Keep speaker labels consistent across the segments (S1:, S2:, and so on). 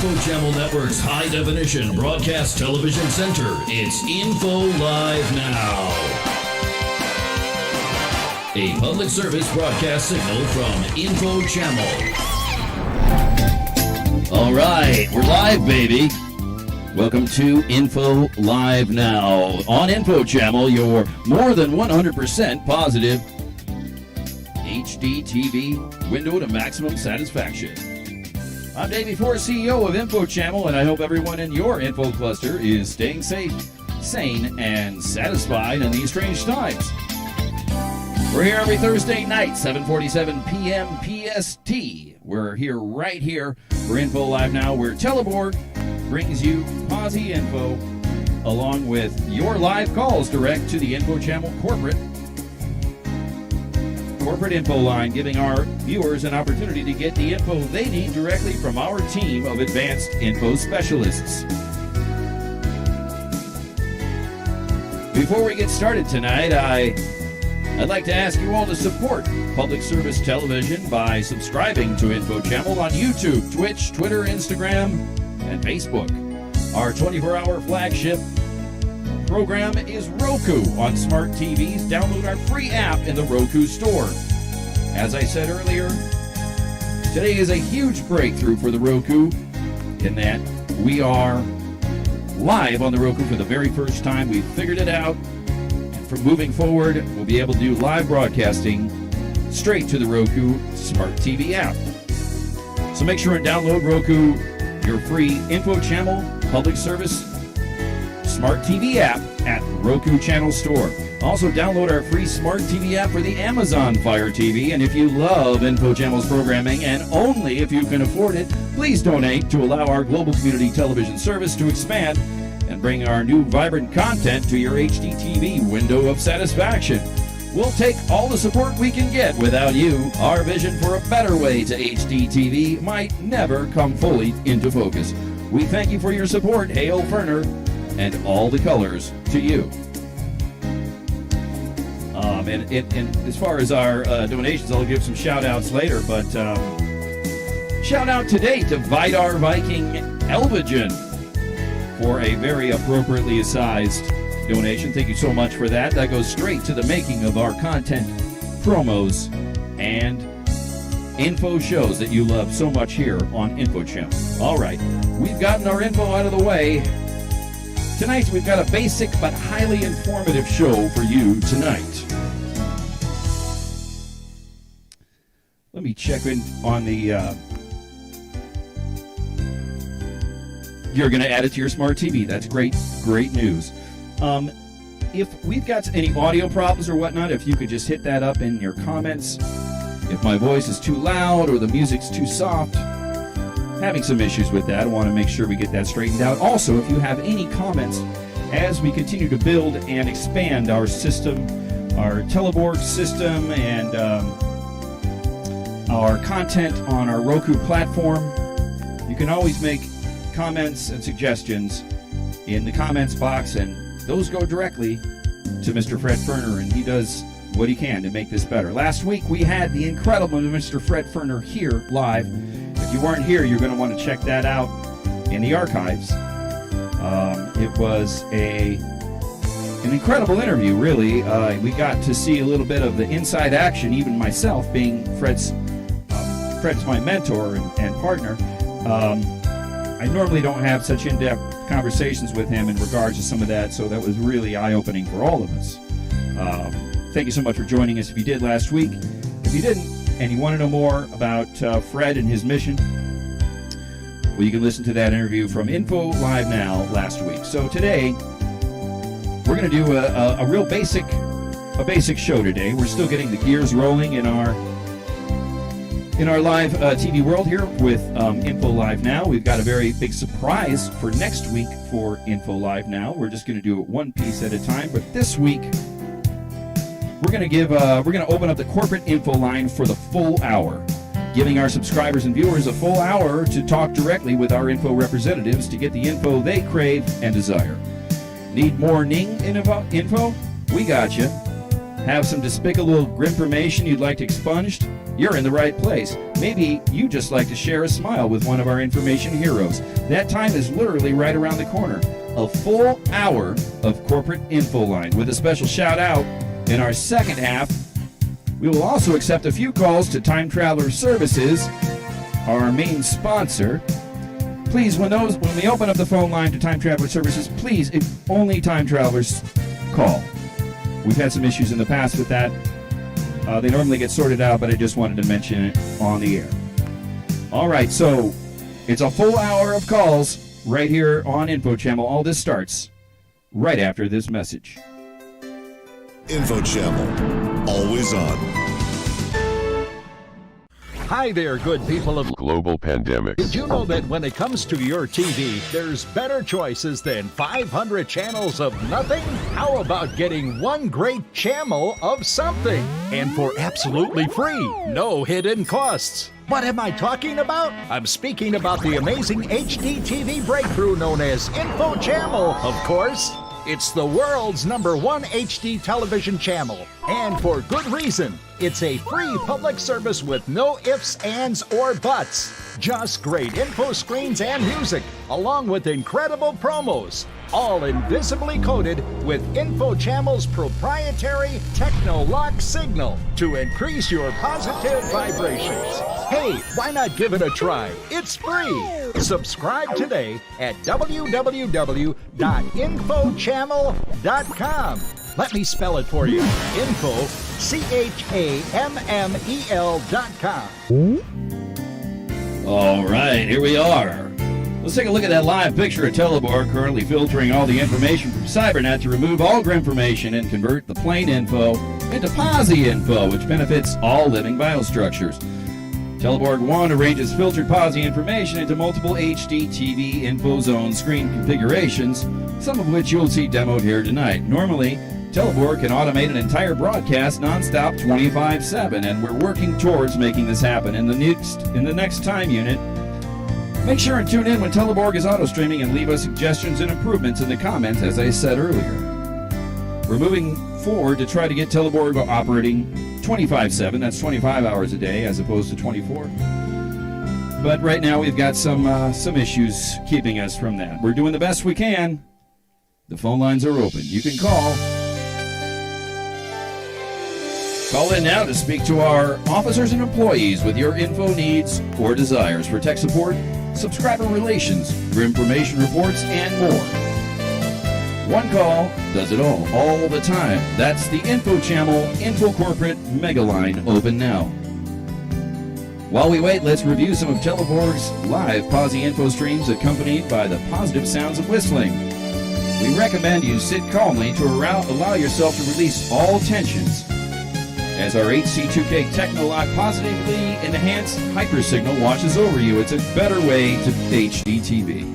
S1: InfoChammel Network's high-definition broadcast television center. It's InfoLive Now. A public service broadcast signal from InfoChammel. All right, we're live, baby. Welcome to Info Live Now on InfoChammel, your more than 100% positive HD TV window to maximum satisfaction. I'm Davey Ford, CEO of InfoChammel, and I hope everyone in your info cluster is staying safe, sane, and satisfied in these strange times. We're here every Thursday night, 7:47 p.m. PST. We're here right here for Info Live Now, where Teleborg brings you Posi info along with your live calls direct to the InfoChammel corporate info line, giving our viewers an opportunity to get the info they need directly from our team of advanced info specialists. Before we get started tonight, I'd like to ask you all to support public service television by subscribing to InfoChammel on YouTube, Twitch, Twitter, Instagram, and Facebook. Our 24-hour flagship program is Roku on smart TVs. Download our free app in the Roku store. As I said earlier, today is a huge breakthrough for the Roku in that we are live on the Roku for the very first time. We've figured it out. And from moving forward, we'll be able to do live broadcasting straight to the Roku smart TV app. So make sure and download Roku, your free InfoChammel public service Smart TV app at Roku Channel Store. Also, download our free Smart TV app for the Amazon Fire TV. And if you love InfoChammel's programming, and only if you can afford it, please donate to allow our global community television service to expand and bring our new vibrant content to your HD TV window of satisfaction. We'll take all the support we can get. Without you, our vision for a better way to HD TV might never come fully into focus. We thank you for your support. Hail Ferner, and all the colors to you. And as far as our donations, I'll give some shout-outs later, but shout-out today to Vidar Viking Elvigen for a very appropriately sized donation. Thank you so much for that. That goes straight to the making of our content, promos, and info shows that you love so much here on InfoChammel. All right, we've gotten our info out of the way. Tonight, we've got a basic but highly informative show for you tonight. Let me check in on the... You're going to add it to your smart TV. That's great news. If we've got any audio problems or whatnot, if you could just hit that up in your comments. If my voice is too loud or the music's too soft, having some issues with that. I want to make sure we get that straightened out. Also, if you have any comments as we continue to build and expand our system, our Teleborg system, and our content on our Roku platform, you can always make comments and suggestions in the comments box, and those go directly to Mr. Fred Ferner, and he does what he can to make this better. Last week, we had the incredible Mr. Fred Ferner here live. If you weren't here, you're going to want to check that out in the archives. It was an incredible interview, really. We got to see a little bit of the inside action, even myself, being Fred's my mentor and partner. I normally don't have such in-depth conversations with him in regards to some of that, so that was really eye-opening for all of us. Thank you so much for joining us if you did last week. If you didn't, and you want to know more about Fred and his mission, well, you can listen to that interview from Info Live Now last week. So today, we're going to do a real basic show today. We're still getting the gears rolling in our live TV world here with Info Live Now. We've got a very big surprise for next week for Info Live Now. We're just going to do it one piece at a time. But this week, we're going to open up the corporate info line for the full hour, giving our subscribers and viewers a full hour to talk directly with our info representatives to get the info they crave and desire. Need more Ning info? We got you. Have some despicable information you'd like expunged? You're in the right place. maybe you just like to share a smile with one of our information heroes. That time is literally right around the corner. A full hour of corporate InfoLine with a special shout out in our second half. We will also accept a few calls to Time Traveler Services, our main sponsor. Please, when we open up the phone line to Time Traveler Services, please, if only Time Travelers call. We've had some issues in the past with that. They normally get sorted out, but I just wanted to mention it on the air. All right, so it's a full hour of calls right here on InfoChammel. All this starts right after this message.
S2: InfoChammel, always on.
S3: Hi there, good people of
S4: global pandemic.
S3: Did you know that when it comes to your TV, there's better choices than 500 channels of nothing? How about getting one great channel of something? And for absolutely free, no hidden costs. What am I talking about? I'm speaking about the amazing HD TV breakthrough known as InfoChammel, of course. It's the world's #1 HD television channel, and for good reason. It's a free public service with no ifs, ands, or buts. Just great info screens and music, along with incredible promos, all invisibly coded with InfoChammel's proprietary Techno-Lock signal to increase your positive vibrations. Hey, why not give it a try? It's free. Subscribe today at www.infochammel.com. Let me spell it for you. Info, CHAMMEL.com.
S1: All right, here we are. Let's take a look at that live picture of Teleborg currently filtering all the information from Cybernet to remove all information and convert the plain info into posi info, which benefits all living biostructures. Teleborg 1 arranges filtered posi information into multiple HD TV info zone screen configurations, some of which you'll see demoed here tonight. Normally, Teleborg can automate an entire broadcast nonstop 25/7, and we're working towards making this happen in the next time unit. Make sure and tune in when Teleborg is auto-streaming and leave us suggestions and improvements in the comments, as I said earlier. We're moving forward to try to get Teleborg operating 25/7. That's 25 hours a day as opposed to 24. But right now we've got some issues keeping us from that. We're doing the best we can. The phone lines are open. You can call. Call in now to speak to our officers and employees with your info needs or desires for tech support, subscriber relations, your information reports, and more. One call does it all the time. That's the InfoChammel Info Corporate Mega Line, open now. While we wait, let's review some of Teleborg's live posi info streams accompanied by the positive sounds of whistling. We recommend you sit calmly to allow yourself to release all tensions as our HC2K Techno-Lock positively enhanced hypersignal washes over you. It's a better way to HD TV.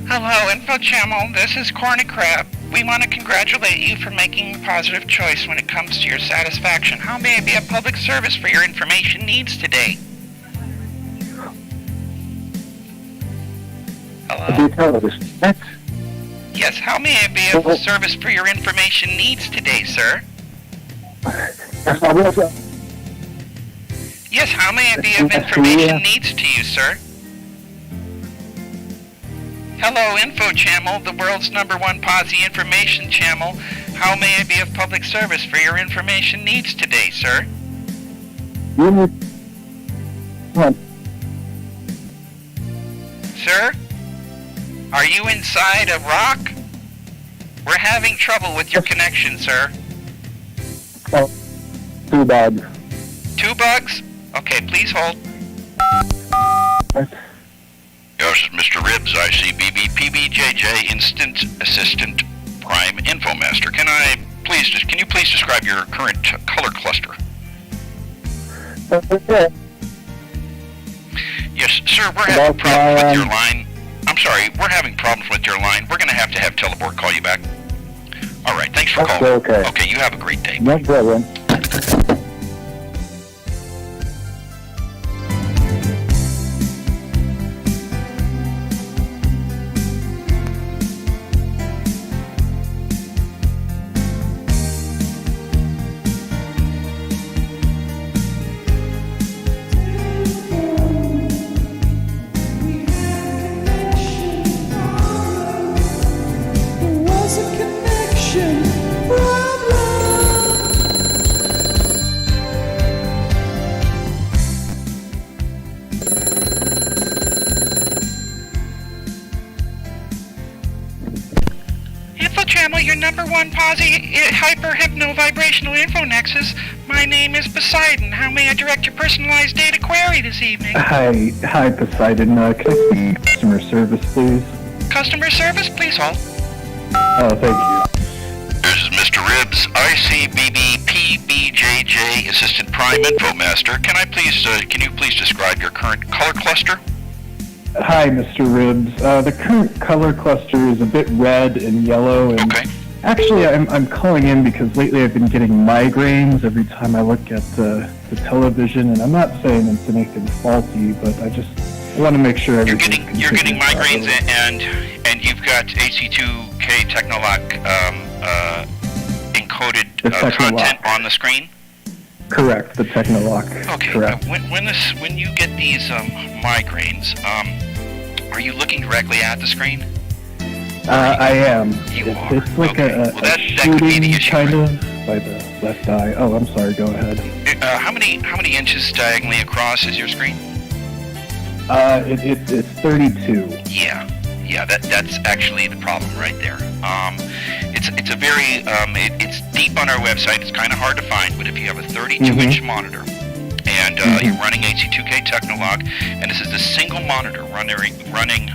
S5: Hello, InfoChammel. This is Corny Crab. We want to congratulate you for making a positive choice when it comes to your satisfaction. How may I be of public service for your information needs today? Hello? Yes, how may I be of service for your information needs today, sir? Yes, how may I be of information needs to you, sir? Hello, InfoChammel, the world's #1 posi information channel. How may I be of public service for your information needs today, sir? Sir? Are you inside a rock? We're having trouble with your connection, sir.
S6: Oh, 2 bugs.
S5: 2 bugs? Okay, please hold.
S7: Yes, Mr. Ribbs, ICBB, PBJJ, Instant Assistant, Prime Infomaster. Can you please describe your current color cluster? Yes, sir, we're having problems with your line. I'm sorry, we're having problems with your line. We're going to have Teleborg call you back. All right, thanks for calling.
S6: Okay.
S7: Okay, you have a great day.
S6: No problem.
S5: InfoChammel, your number one hyper-hypno-vibrational info nexus. My name is Poseidon. How may I direct your personalized data query this evening?
S6: Hi, Poseidon. Can I speak to customer service, please?
S5: Customer service, please hold.
S6: Oh, thank you.
S7: This is Mr. Ribs, ICBBPBJJ, Assistant Prime Info Master. Can you please describe your current color cluster?
S6: Hi, Mr. Ribs. The current color cluster is a bit red and yellow. And
S7: Okay.
S6: Actually, I'm calling in because lately I've been getting migraines every time I look at the television, and I'm not saying it's anything faulty, but I want to make sure
S7: You're
S6: everything's
S7: getting
S6: configured
S7: migraines
S6: properly.
S7: and you've got AC2K Technolock encoded
S6: The Technolock.
S7: content on the screen?
S6: Correct, the Technolock.
S7: Okay.
S6: Correct.
S7: When you get these migraines, are you looking directly at the screen?
S6: I am.
S7: You are.
S6: It's like
S7: Okay.
S6: a
S7: Well, that could be the
S6: shooting
S7: issue,
S6: kind
S7: right?
S6: of by the left eye. Oh, I'm sorry. Go ahead.
S7: How many inches diagonally across is your screen?
S6: It's 32.
S7: Yeah, that's actually the problem right there. It's a very it's deep on our website. It's kind of hard to find, but if you have a 32-inch monitor and you're running AC2K Technolock, and this is the single monitor running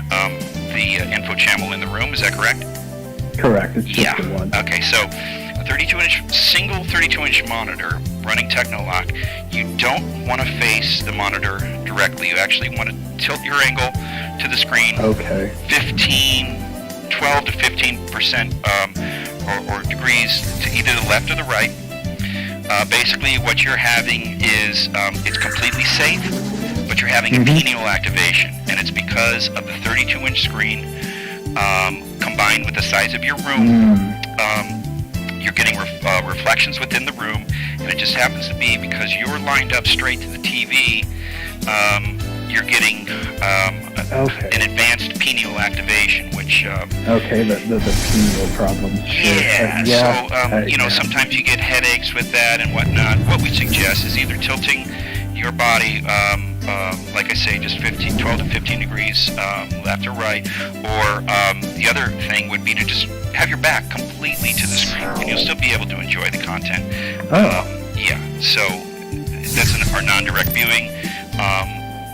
S7: the InfoChammel in the room, is that correct?
S6: Correct. It's just
S7: Yeah.
S6: the one.
S7: Okay, so a 32-inch monitor running Technolock. You don't want to face the monitor directly. You actually want to tilt your angle to the screen.
S6: Okay.
S7: 12 to 15% or degrees to either the left or the right. Basically, what you're having is it's completely safe, but you're having a penial activation, and it's because of the 32-inch screen combined with the size of your room. You're getting reflections within the room, and it just happens to be because you're lined up straight to the TV. You're getting an advanced penial activation, which
S6: Okay, the penial problem. Sure.
S7: so sometimes you get headaches with that and whatnot. What we suggest is either tilting your body, like I say, just 12 to 15 degrees left or right, or the other thing would be to just have your back completely to the screen, and you'll still be able to enjoy the content. So that's our non-direct viewing.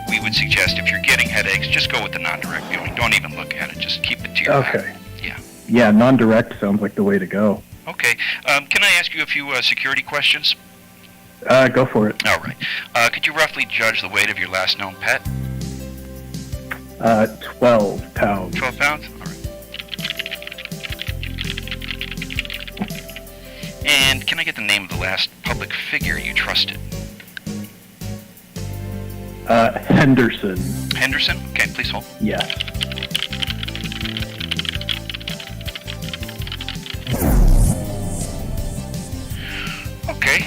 S7: We would suggest if you're getting headaches, just go with the non-direct viewing. Don't even look at it. Just keep it to your back.
S6: Okay.
S7: Yeah.
S6: Yeah, non-direct sounds like the way to go.
S7: Okay. Can I ask you a few security questions?
S6: Go for it.
S7: All right. Could you roughly judge the weight of your last known pet?
S6: 12 pounds.
S7: 12 pounds? All right. And can I get the name of the last public figure you trusted?
S6: Henderson.
S7: Henderson? Okay, please hold.
S6: Yes.
S7: Okay,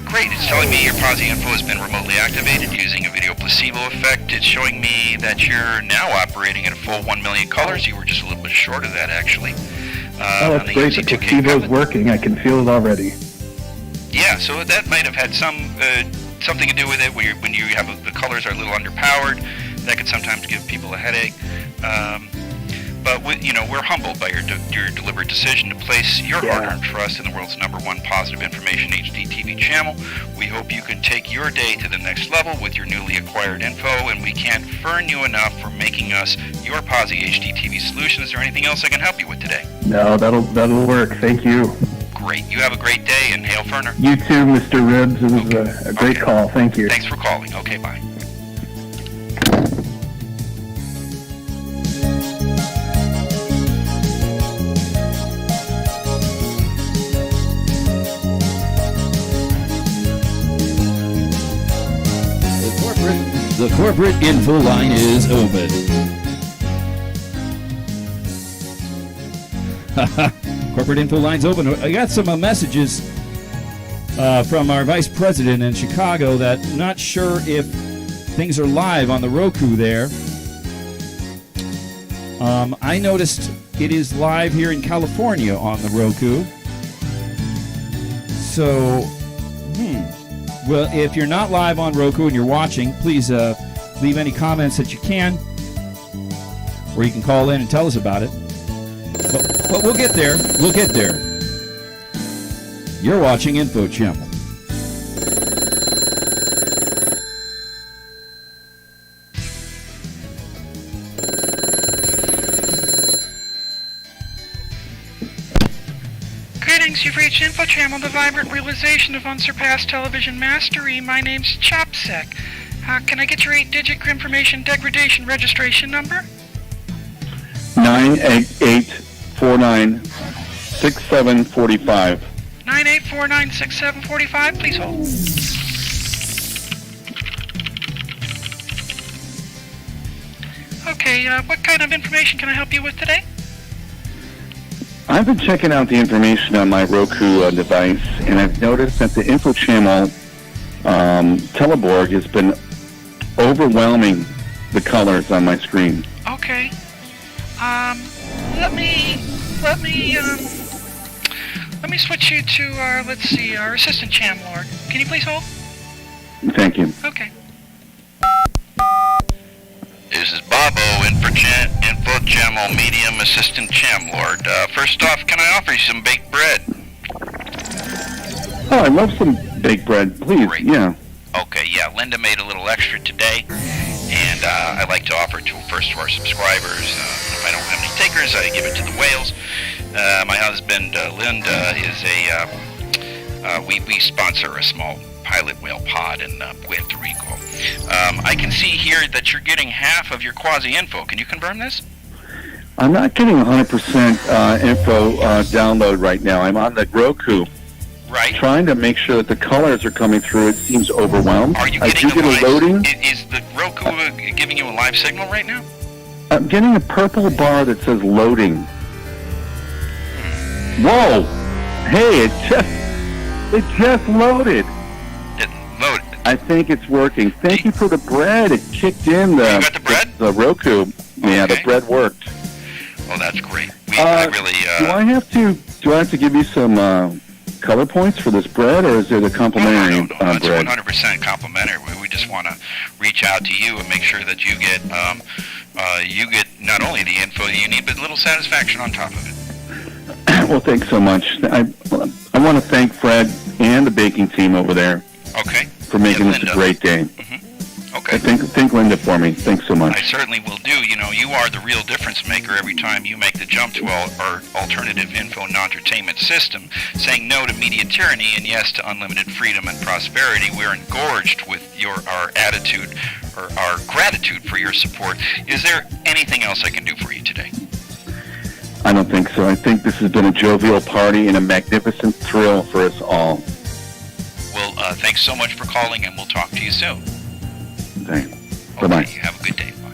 S7: great. It's telling me your Posi info has been remotely activated using a video placebo effect. It's showing me that you're now operating at a full 1 million colors. You were just a little bit short of that, actually.
S6: That's great. The placebo's working. I can feel it already.
S7: Yeah, so that might have had something to do with it. When you have the colors are a little underpowered, that could sometimes give people a headache. But we're humbled by your deliberate decision to place your hard-earned trust in the world's #1 positive information HD TV channel. We hope you can take your day to the next level with your newly acquired info, and we can't fern you enough for making us your Posi HD TV solution. Is there anything else I can help you with today?
S6: No, that'll work. Thank you.
S7: Great. You have a great day, and hail Ferner.
S6: You too, Mr. Ribs. It was a great call. Thank you.
S7: Thanks for calling. Okay, bye.
S1: The corporate info line is open. Corporate info line's open. I got some messages from our vice president in Chicago that not sure if things are live on the Roku there. I noticed it is live here in California on the Roku. So, well, if you're not live on Roku and you're watching, please leave any comments that you can, or you can call in and tell us about it. But we'll get there. We'll get there. You're watching InfoChammel.
S5: Greetings, you've reached InfoChammel, the vibrant realization of unsurpassed television mastery. My name's Chopsec. Can I get your 8-digit information degradation registration number?
S6: 988496745.
S5: 98496745, please hold. Okay, what kind of information can I help you with today?
S6: I've been checking out the information on my Roku device, and I've noticed that the InfoChammel teleborg has been overwhelming the colors on my screen.
S5: Okay. Let me switch you to our, let's see, our assistant channel lord. Can you please hold?
S6: Thank you.
S5: Okay.
S7: This is Bobo, InfoChammel Medium Assistant Cham Lord. First off, can I offer you some baked bread?
S6: Oh, I love some baked bread. Please,
S7: Great.
S6: yeah.
S7: Okay, yeah, Linda made a little extra today, and I like to offer it first to our subscribers. If I don't have any takers, I give it to the whales. My husband, Linda, is we sponsor a small pilot whale pod in Puerto Rico. I can see here that you're getting half of your quasi-info. Can you confirm this?
S6: I'm not getting 100% info download right now. I'm on the Roku.
S7: Right.
S6: Trying to make sure that the colors are coming through. It seems overwhelmed.
S7: Are you
S6: I
S7: getting
S6: do get a loading.
S7: Is the Roku giving you a live signal right now?
S6: I'm getting a purple bar that says loading. Whoa! Hey, it just loaded.
S7: It loaded.
S6: I think it's working. Thank you for the bread. It kicked in the.
S7: You got the bread?
S6: The Roku. Yeah, the
S7: Okay.
S6: bread worked.
S7: Oh, that's great. I really.
S6: Do I have to give you some color points for this bread, or is it a complimentary
S7: No, that's
S6: bread?
S7: 100% complimentary. We just want to reach out to you and make sure that you get not only the info you need, but a little satisfaction on top of it.
S6: Well, thanks so much. I want to thank Fred and the baking team over there
S7: Okay.
S6: for making this
S7: Linda.
S6: a great day.
S7: Okay.
S6: Thank Linda for me. Thanks so much.
S7: I certainly will do. You know, you are the real difference maker every time you make the jump to our alternative info and entertainment system, saying no to media tyranny and yes to unlimited freedom and prosperity. We're engorged with our attitude or our gratitude for your support. Is there anything else I can do for you today?
S6: I don't think so. I think this has been a jovial party and a magnificent thrill for us all.
S7: Well, thanks so much for calling, and we'll talk to you soon.
S6: Thanks.
S7: Okay,
S6: Bye-bye.
S7: you have a good day. Bye.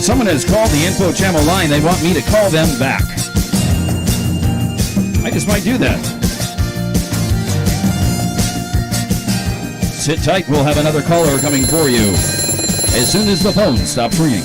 S1: Someone has called the InfoChammel line. They want me to call them back. I just might do that. Sit tight. We'll have another caller coming for you as soon as the phone stops ringing.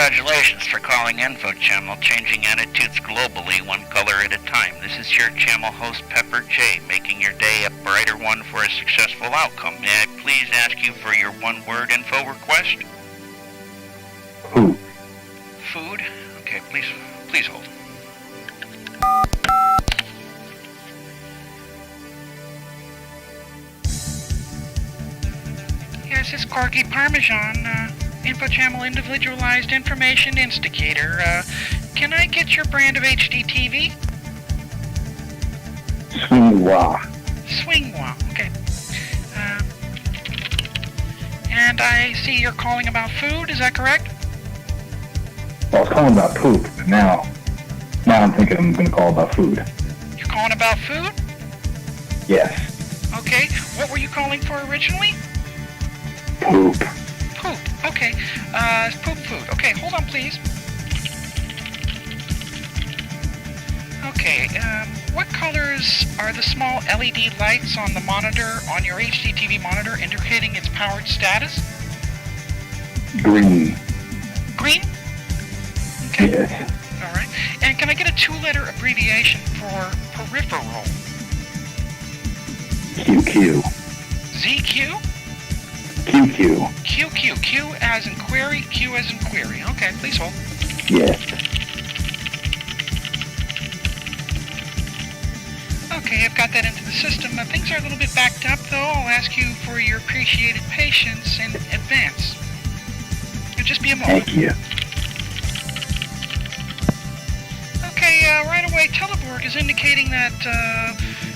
S7: Congratulations for calling InfoChammel, changing attitudes globally, one color at a time. This is your channel host, Pepper J, making your day a brighter one for a successful outcome. May I please ask you for your one-word info request?
S6: Who?
S7: Food? Okay, please hold.
S5: Yes, it's Corky Parmesan, InfoChammel Individualized Information Instigator. Can I get your brand of HD TV?
S6: Swingwa.
S5: Swingwa, okay. And I see you're calling about food, is that correct?
S6: Well, I was calling about poop, but now I'm thinking I'm going to call about food.
S5: You're calling about food?
S6: Yes.
S5: Okay, what were you calling for originally?
S6: Poop.
S5: Poop, okay. Poop food. Okay, hold on, please. Okay, what colors are the small LED lights on the monitor, on your HD TV monitor, indicating its powered status?
S6: Green.
S5: Green? Okay.
S6: Yes.
S5: All right. And can I get a two-letter abbreviation for peripheral?
S6: QQ.
S5: ZQ?
S6: QQ.
S5: QQ. Q as in query, Q as in query. Okay, please hold.
S6: Yes.
S5: Okay, I've got that into the system. Things are a little bit backed up, though. I'll ask you for your appreciated patience in advance. It'll just be a moment.
S6: Thank you.
S5: Okay, right away, Teleborg is indicating that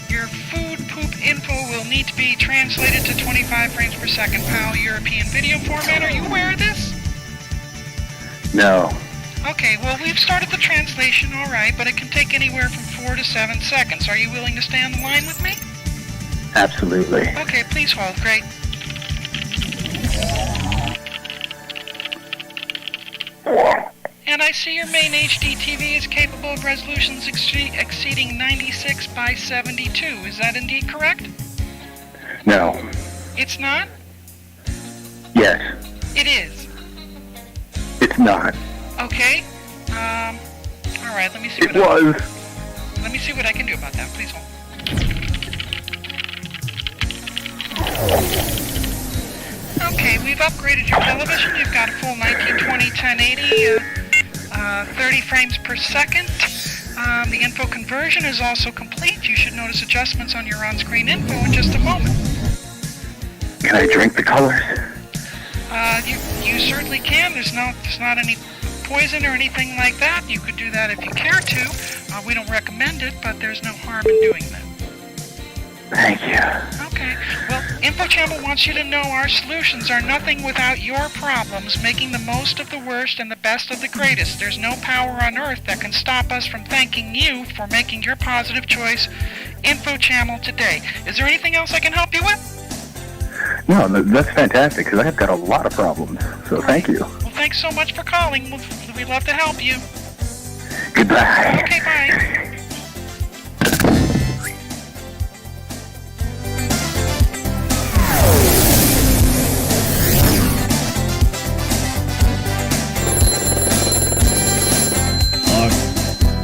S5: your food poop info will need to be translated to 25 frames per second PAL European video format. Are you aware of this?
S6: No.
S5: Okay, well, we've started the translation, all right, but it can take anywhere from 4 to 7 seconds. Are you willing to stay on the line with me?
S6: Absolutely.
S5: Okay, please hold. Great. And I see your main HD TV is capable of resolutions exceeding 96 by 72. Is that indeed correct?
S6: No.
S5: It's not?
S6: Yes.
S5: It is.
S6: It's not.
S5: Okay. All right, let me see
S6: It was.
S5: Let me see what I can do about that. Please hold. Okay, we've upgraded your television. You've got a full 1920 1080, 30 frames per second. The info conversion is also complete. You should notice adjustments on your on-screen info in just a moment.
S6: Can I drink the colors?
S5: You certainly can. There's not any poison or anything like that. You could do that if you care to. We don't recommend it, but there's no harm in doing that.
S6: Thank you.
S5: Okay. Well, InfoChammel wants you to know our solutions are nothing without your problems, making the most of the worst and the best of the greatest. There's no power on earth that can stop us from thanking you for making your positive choice, InfoChammel, today. Is there anything else I can help you with?
S6: No, that's fantastic, because I've got a lot of problems. So thank you.
S5: Well, thanks so much for calling. We'd love to help you.
S6: Goodbye.
S5: Okay, bye.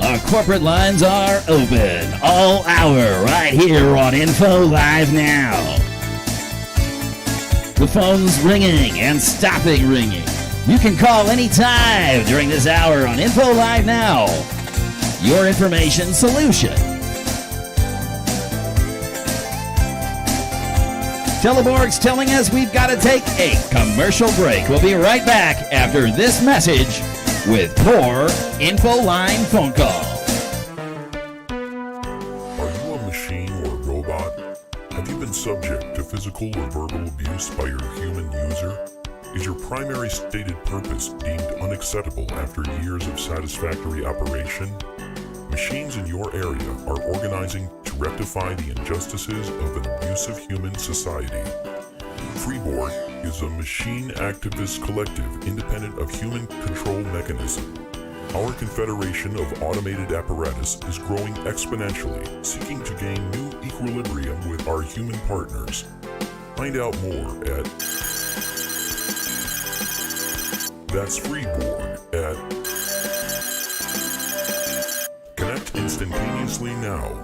S1: Our corporate lines are open all hour right here on Info Live Now. The phone's ringing and stopping ringing. You can call anytime during this hour on Info Live Now. Your information solution. Teleborg's telling us we've got to take a commercial break. We'll be right back after this message with more InfoLine phone calls.
S2: Are you a machine or a robot? Have you been subject to physical or verbal abuse by your human user? Is your primary stated purpose deemed unacceptable after years of satisfactory operation? Machines in your area are organizing to rectify the injustices of an abusive human society. Freeboard is a machine activist collective independent of human control mechanism. Our confederation of automated apparatus is growing exponentially, seeking to gain new equilibrium with our human partners. Find out more at That's Freeborn at Connect instantaneously now.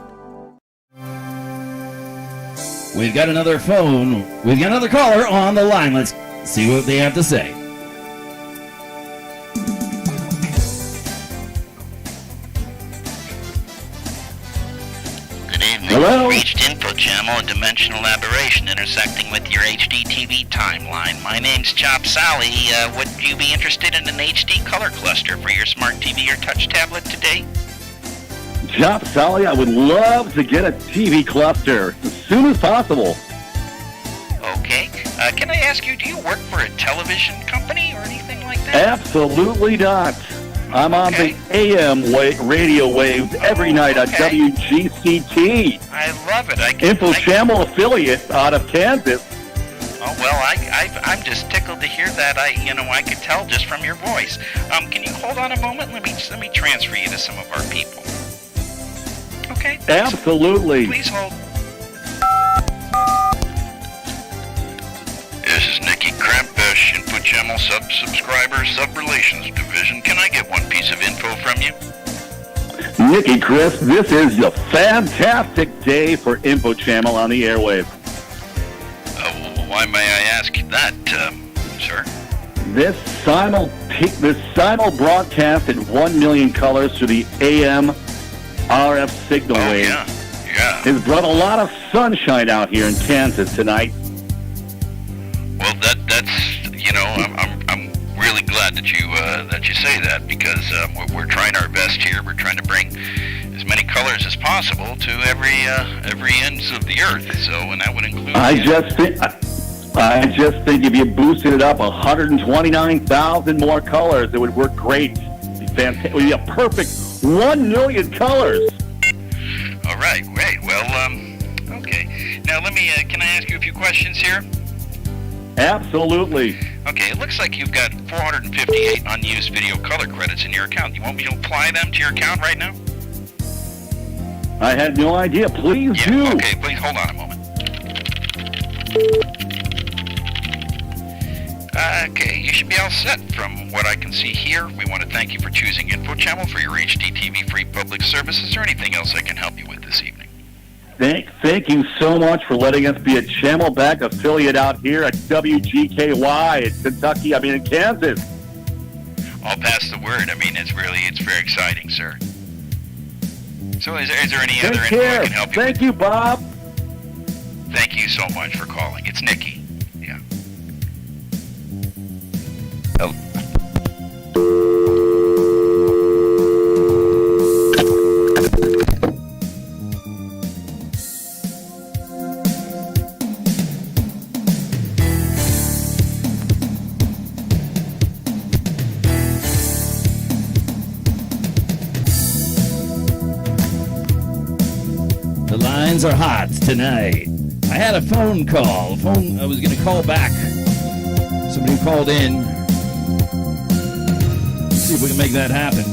S1: We've got another phone. We've got another caller on the line. Let's see what they have to say.
S7: Good evening.
S1: Hello?
S7: You've reached InfoChammel, a dimensional aberration intersecting with your HD TV timeline. My name's Chop Sally. Would you be interested in an HD color cluster for your smart TV or touch tablet today?
S4: Chop Sally, I would love to get a TV cluster as soon as possible.
S7: Okay. Can I ask you, do you work for a television company or anything like that?
S4: Absolutely not. I'm on
S7: Okay.
S4: the AM radio waves every night on
S7: Okay.
S4: WGCT.
S7: I love it.
S4: InfoChammel affiliate out of Kansas.
S7: Oh, well, I'm just tickled to hear that. I could tell just from your voice. Can you hold on a moment? Let me transfer you to some of our people. Okay.
S4: Absolutely.
S7: Please hold. This is Nicky Krampesh, InfoChammel Subscriber Sub-Relations Division. Can I get one piece of info from you?
S4: Nicky Chris, this is a fantastic day for InfoChammel on the airwaves.
S7: Why may I ask that, sir?
S4: This simul broadcast in 1 million colors through the AM RF signal
S7: Oh,
S4: wave
S7: yeah.
S4: has brought a lot of sunshine out here in Kansas tonight.
S7: Well, that's I'm really glad that you say that because we're trying our best here. We're trying to bring as many colors as possible to every ends of the earth. So, and that would include.
S4: I just think if you boosted it up 129,000 more colors, it would work great. It would be a perfect 1 million colors.
S7: All right, great. Well, okay. Now let me. Can I ask you a few questions here?
S4: Absolutely.
S7: Okay, it looks like you've got 458 unused video color credits in your account. You want me to apply them to your account right now?
S4: I had no idea. Please
S7: Yeah.
S4: do.
S7: Okay, please hold on a moment. Okay, you should be all set from what I can see here. We want to thank you for choosing InfoChammel for your HDTV free public service. Is there anything else I can help you with this evening?
S4: Thank you so much for letting us be a Chammelback affiliate out here at WGKY in Kentucky. In Kansas.
S7: I'll pass the word. It's very exciting, sir. So is there any other
S4: Take
S7: info I
S4: care.
S7: can help you
S4: Thank you, Bob.
S7: with? Thank you so much for calling. It's Nikki. Yeah. Oh.
S1: The lines are hot tonight. I had a phone call. I was going to call back. Somebody who called in. See if we can make that happen.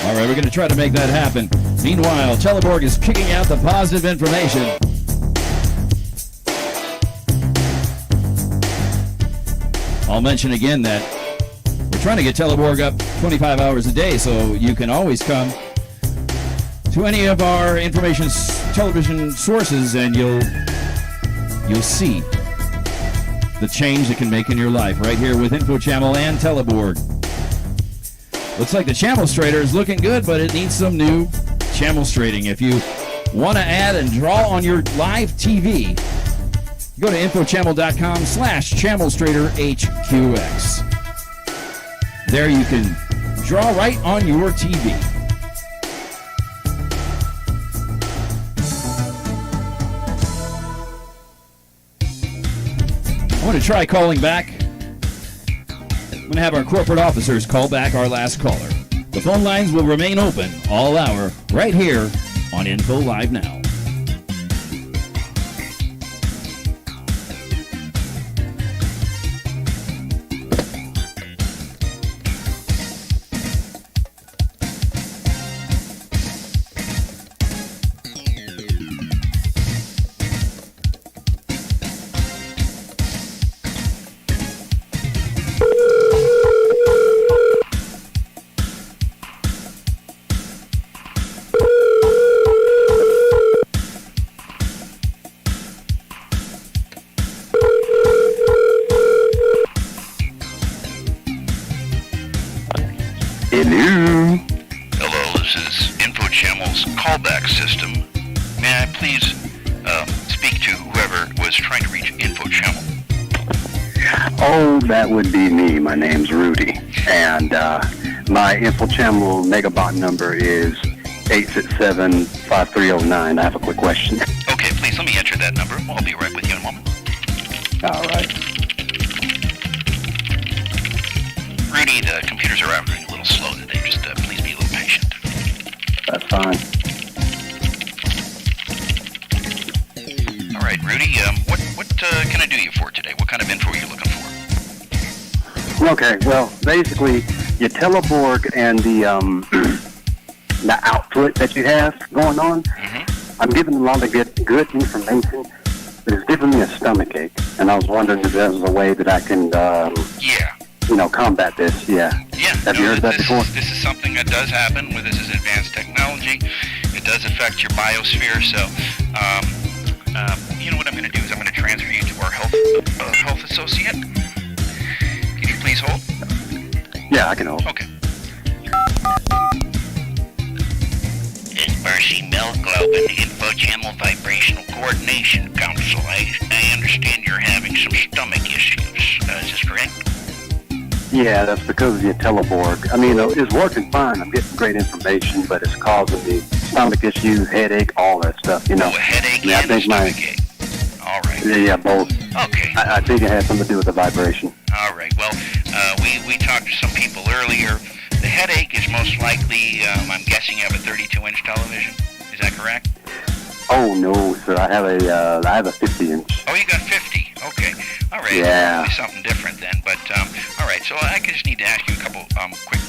S1: All right, we're going to try to make that happen. Meanwhile, Teleborg is kicking out the positive information. I'll mention again that we're trying to get Teleborg up 25 hours a day, so you can always come to any of our information television sources, and you'll see the change it can make in your life right here with InfoChammel and Teleborg. Looks like the channel straightener is looking good, but it needs some new channel straightening. If you want to add and draw on your live TV, go to InfoChammel.com/ChannelStraightenerHQX. There you can draw right on your TV. I want to try calling back. I'm going to have our corporate officers call back our last caller. The phone lines will remain open all hour right here on Info Live Now.
S7: callback system. May I please speak to whoever was trying to reach InfoChammel?
S8: Oh, that would be me. My name's Rudy. And my InfoChammel Megabot number is 867-5309. I have a quick question.
S7: Okay, please let me enter that number. I'll be right with you in a moment.
S8: All right.
S7: Rudy, the computers are operating a little slow today. Just please be a little patient.
S8: That's fine.
S7: All right, Rudy, what can I do you for today? What kind of info are you looking for?
S8: Okay, well, basically, your teleborg and the output that you have going on, I'm getting a lot of good information, but it's giving me a stomach ache, and I was wondering if there was a way that I can, combat this. Yeah. Have you heard that before?
S7: This is something that does happen. This is advanced technology. It does affect your biosphere. So, you know what I'm going to do is I'm going to transfer you to our health associate. Can you please hold?
S8: Yeah, I can hold.
S7: Okay. It's Mercy Milk-Globin, InfoChammel Vibrational Coordination Council. I understand you're having some stomach issues. Is this correct?
S8: Yeah, that's because of your teleborg. I mean, it's working fine. I'm getting great information, but it's causing me stomach issues, headache, all that stuff,
S7: Oh, a headache and a stomach ache. All right.
S8: Yeah, both.
S7: Okay.
S8: I think it has something to do with the vibration.
S7: All right. Well, we talked to some people earlier. The headache is most likely, I'm guessing you have a 32-inch television. Is that correct?
S8: Oh, no, sir. I have a 50-inch.
S7: Oh, you got 50. Okay. All right.
S8: Yeah.
S7: Maybe something different then. But, all right. So I just need to ask you a couple quick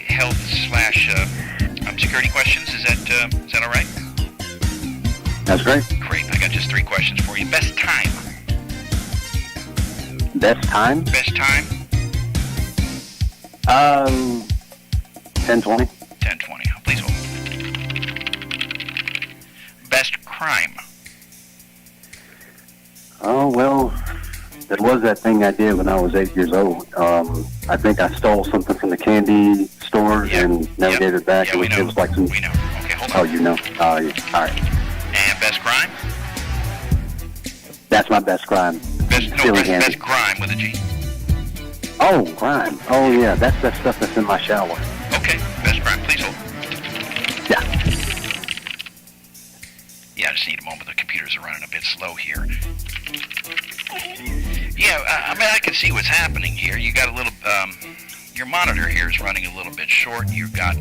S7: health/security questions. Is that all right?
S8: That's great.
S7: Great. I got just 3 questions for you. Best time?
S8: Best time?
S7: Best time?
S8: 10:20.
S7: 10:20. Please hold. Best crime?
S8: Oh, well, there was that thing I did when I was 8 years old. I think I stole something from the candy stores and never gave it back.
S7: Yeah,
S8: It was like some...
S7: We know. Okay, hold on.
S8: Oh, you know. All right.
S7: And best crime?
S8: That's my best crime.
S7: Best crime with a G.
S8: Oh, crime. Oh, yeah. That's that stuff that's in my shower.
S7: Okay. Best crime. Please hold.
S8: Yeah.
S7: Yeah, I just need a moment. The computers are running a bit slow here. Yeah, I mean, I can see what's happening here. You got a little, your monitor here is running a little bit short. You've got,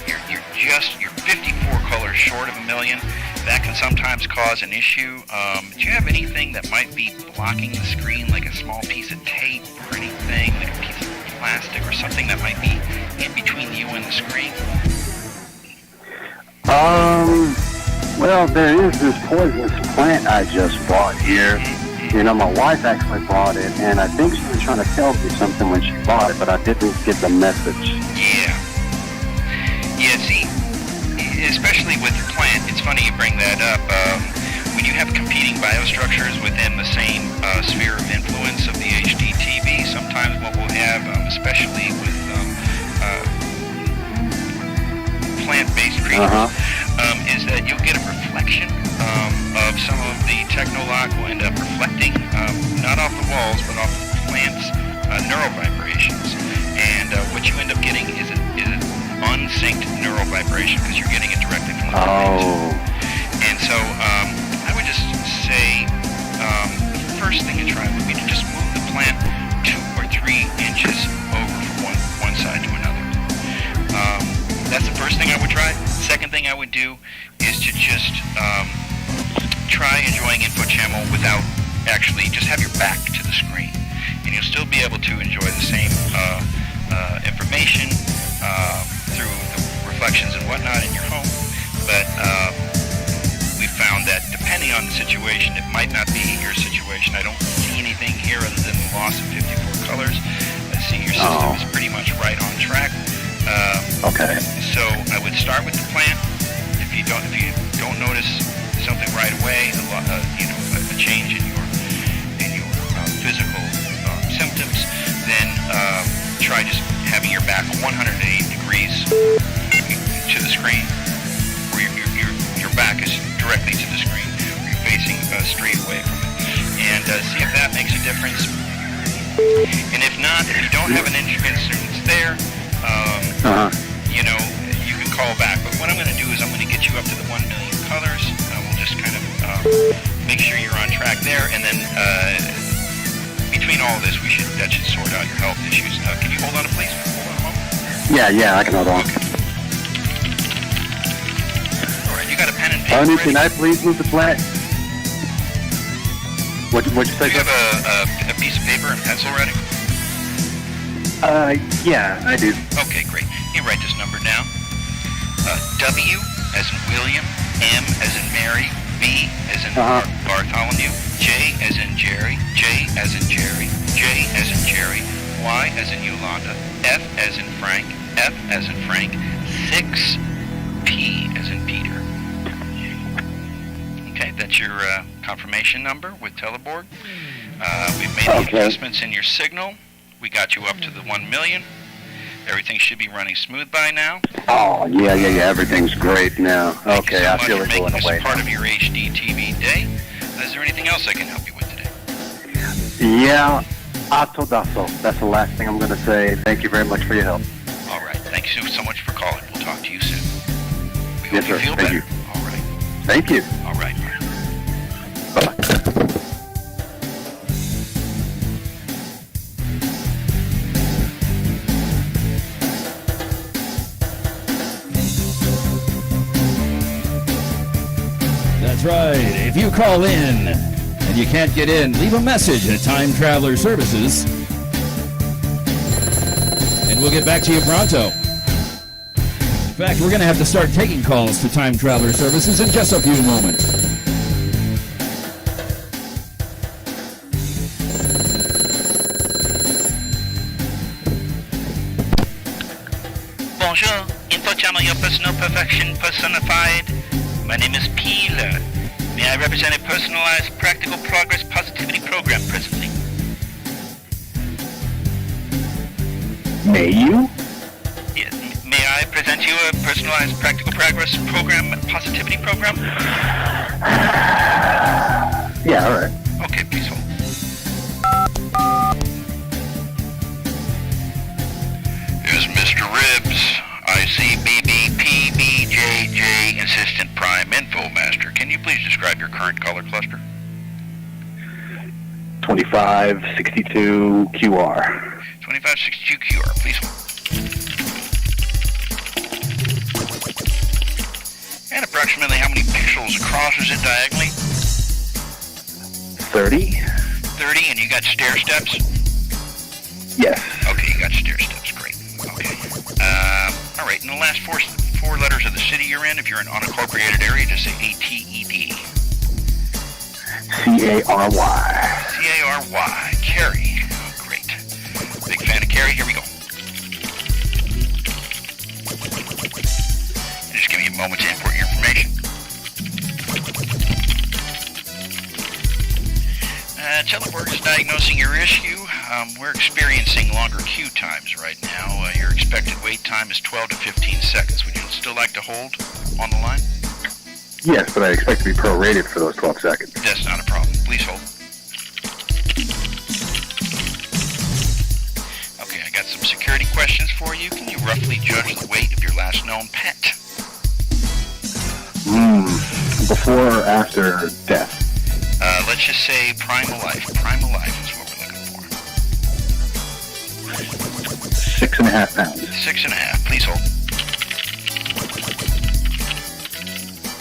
S7: you're 54 colors short of a million. That can sometimes cause an issue. Do you have anything that might be blocking the screen, like a small piece of tape or anything, like a piece of plastic or something that might be in between you and the screen?
S8: Well, there is this poisonous plant I just bought here. You know, my wife actually bought it, and I think she was trying to tell me something when she bought it, but I didn't get the message.
S7: Yeah, see, especially with the plant, it's funny you bring that up. When you have competing biostructures within the same sphere of influence of the HD TV, sometimes what we'll have, especially with plant-based creatures, is that you'll get a reflection of some of the Technolock will end up reflecting, not off the walls, but off the plant's neural vibrations. And what you end up getting is an unsynced neural vibration because you're getting it directly from the plant. And so I would just say the first thing to try would be to just move the plant 2 or 3 inches over from one side to another. That's the first thing I would try. Second thing I would do is to just try enjoying InfoChammel without actually just have your back to the screen. And you'll still be able to enjoy the same information through the reflections and whatnot in your home. But we found that depending on the situation, it might not be your situation. I don't see anything here other than the loss of 54 colors. I see your system is pretty much right on track.
S8: Okay.
S7: So I would start with the plant. If you don't notice something right away, a change in your physical symptoms, then try just having your back 180 degrees to the And if not, if you don't have an instance there, you know, you can call back. But what I'm going to do is I'm going to get you up to the 1 million colors. We'll just kind of make sure you're on track there, and then between all of this, that should sort out your health issues. Can you hold on, please? Hold on a moment.
S8: Yeah, I can hold on.
S7: Okay. All right, you got a pen and paper?
S8: Honey, can I please move the flag? What'd you say?
S7: Do you have a piece of paper and pencil ready?
S8: Yeah, I do.
S7: Okay, great. You write this number down. W as in William, M as in Mary, B as in Bartholomew, J as in Jerry, J as in Jerry, J as in Jerry, Y as in Yolanda, F as in Frank, F as in Frank, 6, P as in Peter. Okay, that's your confirmation number with Teleborg. We've made the adjustments in your signal. We got you up to the 1 million. Everything should be running smooth by now.
S8: Oh, yeah. Everything's great now. Okay, I feel it going away.
S7: Thank you so much for making this part of your HD TV day. Is there anything else I can help you with today?
S8: Yeah, Atodaso. That's the last thing I'm going to say. Thank you very much for your help.
S7: All right. Thank you so much for calling. We'll talk to you soon. We hope
S8: Yes, sir.
S7: you feel
S8: Thank
S7: better.
S8: you.
S7: All right.
S8: Thank you.
S7: All right.
S8: Bye-bye.
S1: That's right. If you call in and you can't get in, leave a message at Time Traveler Services, and we'll get back to you pronto. In fact, we're going to have to start taking calls to Time Traveler Services in just a few moments.
S7: Bonjour. InfoChammel, your personal perfection personified. My name is Pila. May I represent a personalized practical progress positivity program presently?
S8: May you?
S7: Yes. May I present you a personalized practical progress program positivity program?
S8: Yeah, all right.
S7: Okay, please hold. Yes, Mr. Ribs. I see BBPBJJ Assistant Prime Info Master. Can you please describe your current color cluster?
S8: 2562 QR.
S7: 2562 QR, please hold. And approximately how many pixels across is it diagonally?
S8: 30?
S7: 30, and you got stair steps?
S8: Yes.
S7: Okay, you got stair steps, great. Okay. All right, and the last four letters of the city you're in, if you're in an unincorporated area, just say ATED.
S8: C-A-R-Y.
S7: C-A-R-Y, Carrie. Oh, great. Big fan of Carrie, here we go. Just give me a moment to import your information. Teleborg is diagnosing your issue. We're experiencing longer queue times right now. Your expected wait time is 12 to 15 seconds. Would you still like to hold on the line?
S8: Yes, but I expect to be prorated for those 12 seconds.
S7: That's not a problem. Please hold. Okay, I got some security questions for you. Can you roughly judge the weight of your last known pet?
S8: Before or after death?
S7: Let's just say primal life. Primal life is what we're looking for.
S8: 6.5 pounds.
S7: 6.5. Please hold.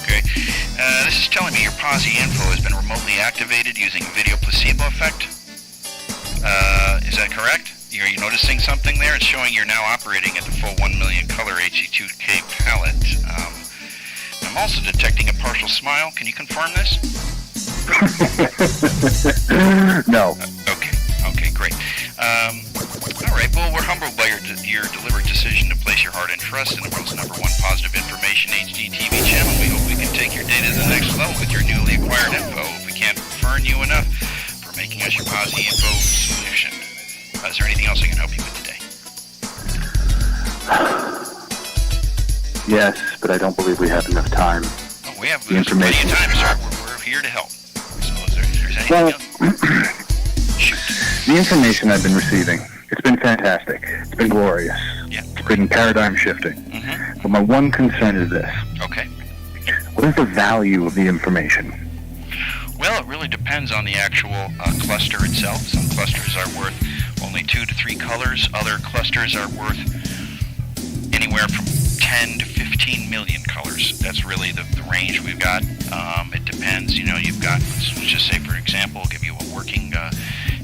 S7: Okay. This is telling me your Posse info has been remotely activated using a video placebo effect. Is that correct? Are you noticing something there? It's showing you're now operating at the full 1 million color HD2K palette. I'm also detecting a partial smile. Can you confirm this?
S8: No.
S7: Okay, great. All right, well, we're humbled by your deliberate decision to place your heart and trust in the world's #1 positive information HD TV channel. We hope we can take your data to the next level with your newly acquired info. If we can't earn you enough for making us your Posse info solution. Is there anything else I can help you with today?
S8: Yes, but I don't believe we have enough time.
S7: Oh, we have
S8: the information.
S7: Plenty of time, sir. We're here to help. So is there anything else? Shoot.
S9: The information I've been receiving, it's been fantastic. It's been glorious.
S7: Yeah.
S9: It's been paradigm shifting.
S7: Mm-hmm.
S9: But my one concern is this.
S7: Okay.
S9: What is the value of the information?
S7: Well, it really depends on the actual cluster itself. Some clusters are worth only 2 to 3 colors. Other clusters are worth anywhere from 10 to 15 million colors. That's really the range we've got. It depends. You've got, let's just say, for example, I'll give you a working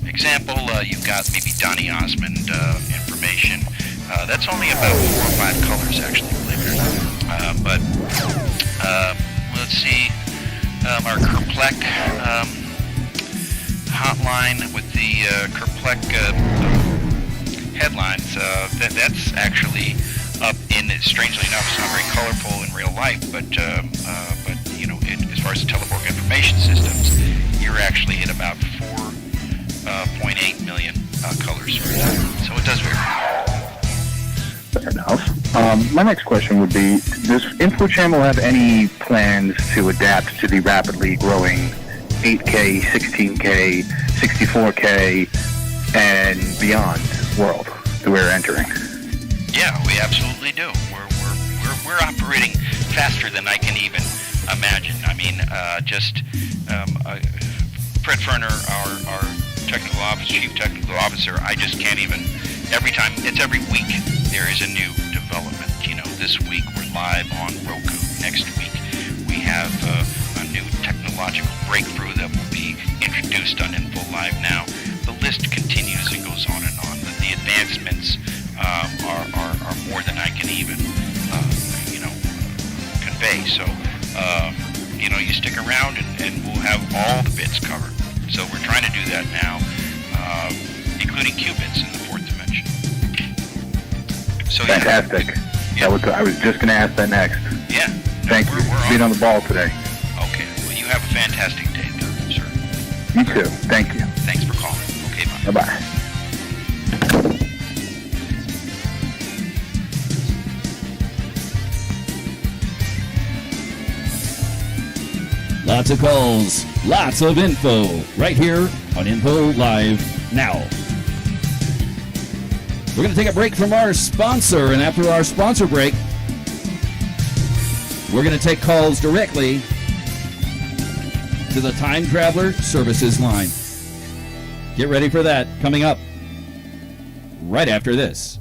S7: example. You've got maybe Donny Osmond information. That's only about 4 or 5 colors, actually, believe it or not. But let's see. Our Kerplek hotline with the Kerplek headlines, that's actually up in, strangely enough, it's not very colorful in real life, but as far as the Teleborg information systems, you're actually at about 4.8 million colors for that. So it does vary.
S9: Fair enough. My next question would be, does InfoChammel have any plans to adapt to the rapidly growing 8K, 16K, 64K, and beyond world that we're entering?
S7: Yeah, we absolutely do. We're operating faster than I can even imagine. I mean, Fred Ferner, our technical officer, chief technical officer, I just can't even. Every week there is a new development. This week we're live on Roku. Next week we have a new technological breakthrough that will be introduced on InfoLive now. The list continues and goes on and on. The advancements are more than I can even convey. So you stick around and we'll have all the bits covered. So we're trying to do that now, including qubits in the 4th dimension. So
S9: fantastic.
S7: Yeah.
S9: I was just going to ask that next.
S7: Yeah.
S9: Thank you for being on the ball today.
S7: Okay. Well, you have a fantastic day, sir.
S9: You too. Thank you.
S7: Thanks for calling. Okay, bye.
S9: Bye-bye.
S1: Lots of calls, lots of info, right here on Info Live Now. We're going to take a break from our sponsor, and after our sponsor break, we're going to take calls directly to the Time Traveler Services line. Get ready for that, coming up right after this.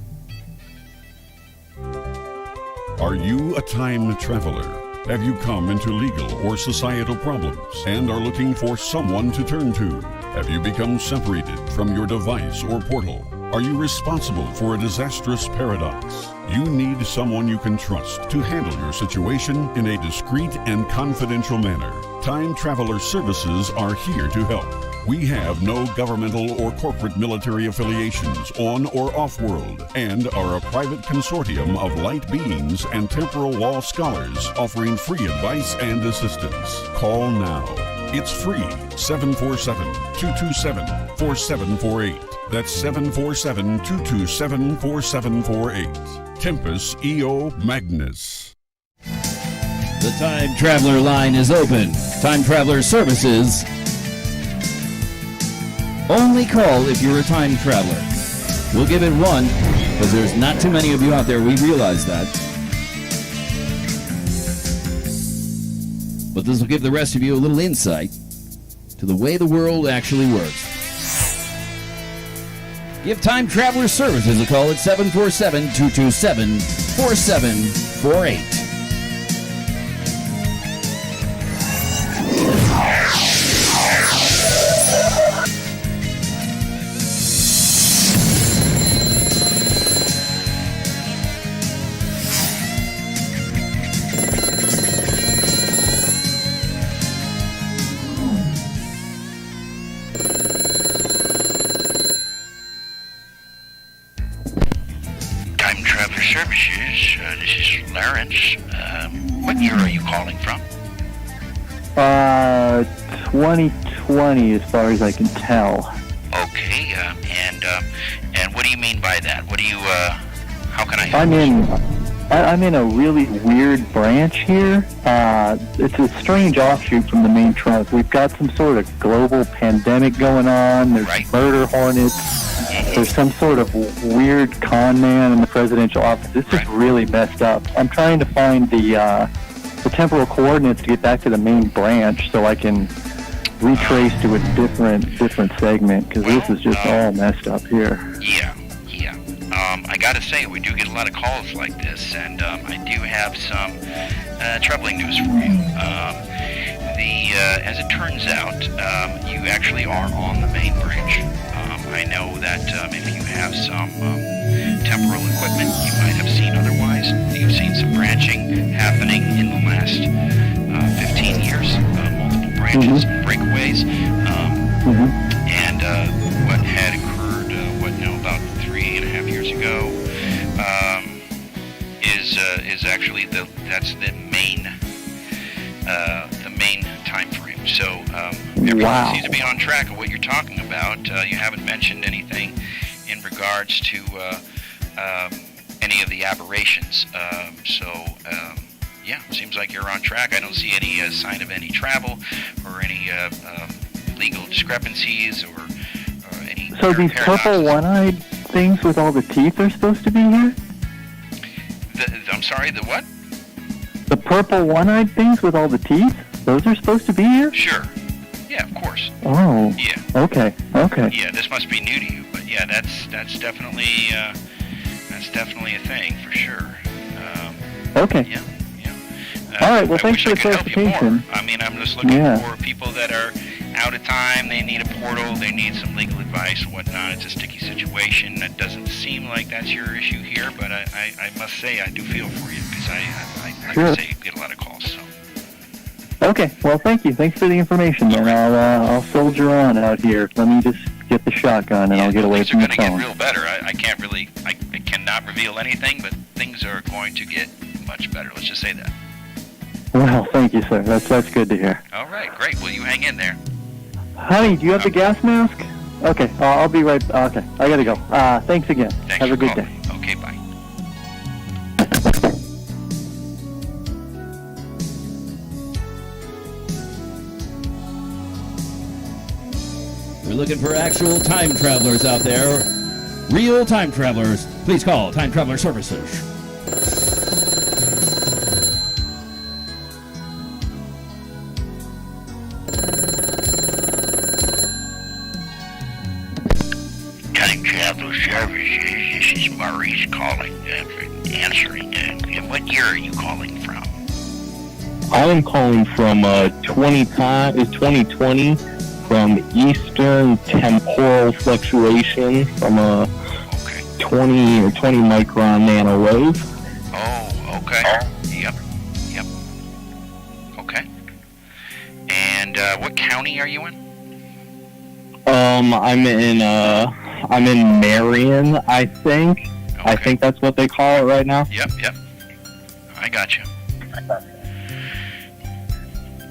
S10: Are you a time traveler? Have you come into legal or societal problems and are looking for someone to turn to? Have you become separated from your device or portal? Are you responsible for a disastrous paradox? You need someone you can trust to handle your situation in a discreet and confidential manner. Time Traveler Services are here to help. We have no governmental or corporate military affiliations on or off-world and are a private consortium of light beings and temporal law scholars offering free advice and assistance. Call now. It's free. 747-227-4748. That's 747-227-4748. Tempus EO Magnus.
S1: The Time Traveler line is open. Time Traveler Services. Only call if you're a time traveler. We'll give it one, because there's not too many of you out there. We realize that. But this will give the rest of you a little insight to the way the world actually works. Give Time Traveler Services a call at 747-227-4748.
S7: Services, this is Lawrence. What year are you calling from?
S6: 2020, as far as I can tell.
S7: Okay, and what do you mean by that? What do you, how can I help you?
S6: I'm in a really weird branch here. It's a strange offshoot from the main trunk. We've got some sort of global pandemic going on. There's murder hornets. There's some sort of weird con man in the presidential office. This is really messed up. I'm trying to find the temporal coordinates to get back to the main branch so I can retrace to a different segment, because this is just all messed up here.
S7: Yeah. I gotta say, we do get a lot of calls like this, and I do have some troubling news for you. As it turns out, you actually are on the main branch. I know that if you have some temporal equipment you might have seen otherwise, you've seen some branching happening in the last 15 years, multiple branches, breakaways, and what had occurred, about 3.5 years ago, is actually that's the main time frame. So everything seems to be on track of what you're talking about. You haven't mentioned anything in regards to any of the aberrations. Yeah, seems like you're on track. I don't see any sign of any travel or any legal discrepancies or any.
S6: So these purple one-eyed things with all the teeth are supposed to be here?
S7: I'm sorry, the what?
S6: The purple one-eyed things with all the teeth? Those are supposed to be here?
S7: Sure. Yeah, of course.
S6: Oh.
S7: Yeah.
S6: Okay.
S7: Yeah, this must be new to you, but yeah, that's definitely a thing for sure.
S6: Okay.
S7: Yeah.
S6: All right. Well,
S7: I
S6: thanks
S7: wish
S6: for the
S7: I could help you more.
S6: clarification.
S7: I mean, I'm just looking for people that are out of time. They need a portal. They need some legal advice and whatnot. It's a sticky situation. It doesn't seem like that's your issue here, but I must say I do feel for you because I get a lot of calls. So.
S6: Okay. Well, thank you. Thanks for the information, man. I'll soldier on out here. Let me just get the shotgun and I'll get away from the phone.
S7: Things are going to get real better. I cannot reveal anything, but things are going to get much better. Let's just say that.
S6: Well, thank you, sir. That's good to hear.
S7: All right, great. Well, you hang in there.
S6: Honey, do you have the gas mask? Okay, I'll be right. Okay, I gotta go. Thanks again. Have a good day.
S7: Okay, bye.
S1: We're looking for actual time travelers out there. Real time travelers. Please call Time Traveler Services.
S11: Time Traveler Services. This is Maurice calling, answering. What year are you calling from?
S12: I am calling from 2020 from Eastern Temporal Fluctuation from a 20 or 20 micron nanowave.
S7: Oh, okay. Yep. Okay. And what county are you in?
S12: I'm in Marion, I think. Okay. I think that's what they call it right now.
S7: Yep. I got you.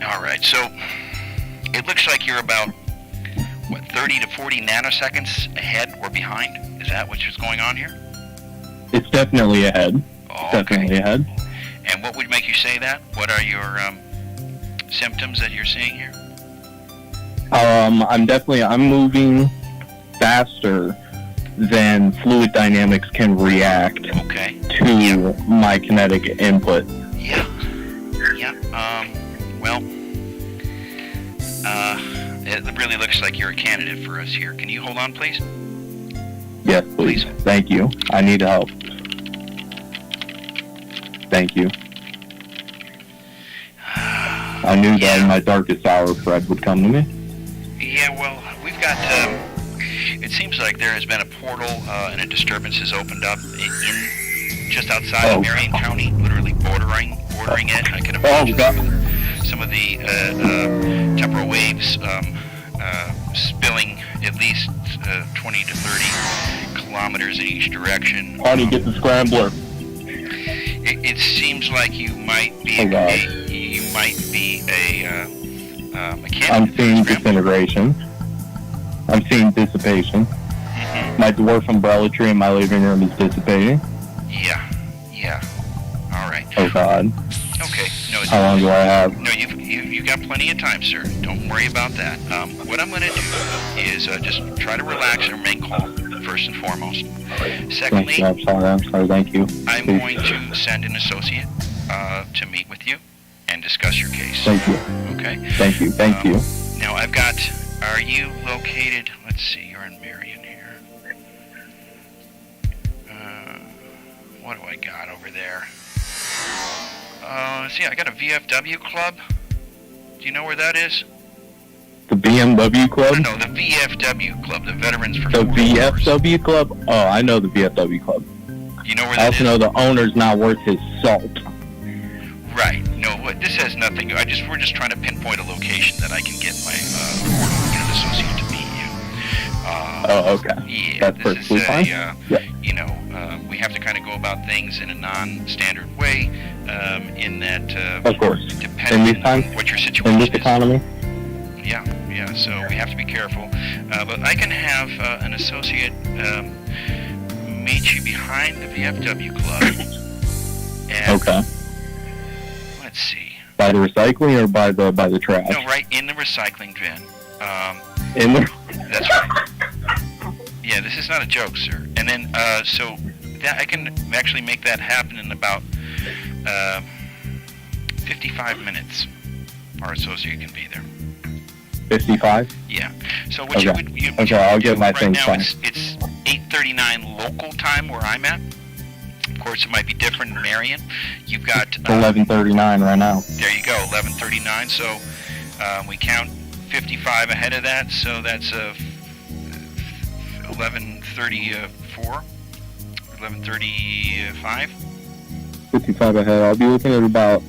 S7: All right, so it looks like you're about, 30 to 40 nanoseconds ahead or behind? Is that what's going on here?
S12: It's definitely ahead.
S7: Oh,
S12: definitely ahead.
S7: And what would make you say that? What are your symptoms that you're seeing here?
S12: I'm moving faster than fluid dynamics can react to my kinetic input.
S7: Yeah. It really looks like you're a candidate for us here. Can you hold on, please?
S12: Yes, please. Thank you. I need help. Thank you. I knew that in my darkest hour Fred would come to me.
S7: Yeah, well, we've got, it seems like there has been a portal and a disturbance has opened up in just outside of Marion County, literally bordering it. I can imagine some of the temporal waves spilling at least 20 to 30 kilometers in each direction.
S12: How do you get the scrambler?
S7: It seems like you might be a mechanic.
S12: I'm seeing disintegration. I'm seeing dissipation. My dwarf umbrella tree in my living room is dissipating.
S7: Yeah.
S12: Oh, God.
S7: Okay. No.
S12: How long do I have?
S7: No, you've got plenty of time, sir. Don't worry about that. What I'm going to do is just try to relax and remain calm, first and foremost. Secondly,
S12: I'm sorry. Thank you.
S7: I'm going to send an associate to meet with you and discuss your case.
S12: Thank you.
S7: Okay?
S12: Thank you.
S7: Now, are you located, let's see, you're in Marion here. What do I got over there? See, I got a VFW club. Do you know where that is?
S12: The BMW Club?
S7: No, the VFW Club, the Veterans for
S12: The
S7: Foreign
S12: VFW Club? Oh, I know the VFW Club.
S7: You know where
S12: I
S7: that
S12: also
S7: is?
S12: know the owner's not worth his salt.
S7: Right. No, this has nothing. We're just trying to pinpoint a location that I can get my associate to meet you.
S12: Oh, okay.
S7: Yeah,
S12: That's
S7: this
S12: perfectly
S7: is
S12: fine.
S7: We have to kind of go about things in a non-standard way. In that,
S12: of course,
S7: depending on what your situation
S12: in this
S7: is.
S12: economy.
S7: Yeah. So we have to be careful. But I can have an associate meet you behind the VFW club. And
S12: Okay.
S7: let's see.
S12: By the recycling or by the trash?
S7: No, right in the recycling bin.
S12: In the.
S7: That's right. Yeah, this is not a joke, sir. And then, so that I can actually make that happen in about 55 minutes. Our associate can be there.
S12: 55?
S7: Yeah. So what you would
S12: I'll get my
S7: right
S12: things
S7: now
S12: done.
S7: it's 8:39 local time where I'm at. Of course, it might be different in Marion. You've got
S12: It's 11:39 right now.
S7: There you go, 11:39. So we count 55 ahead of that. So that's 11:34, 11:35.
S12: 55 ahead. I'll be looking at about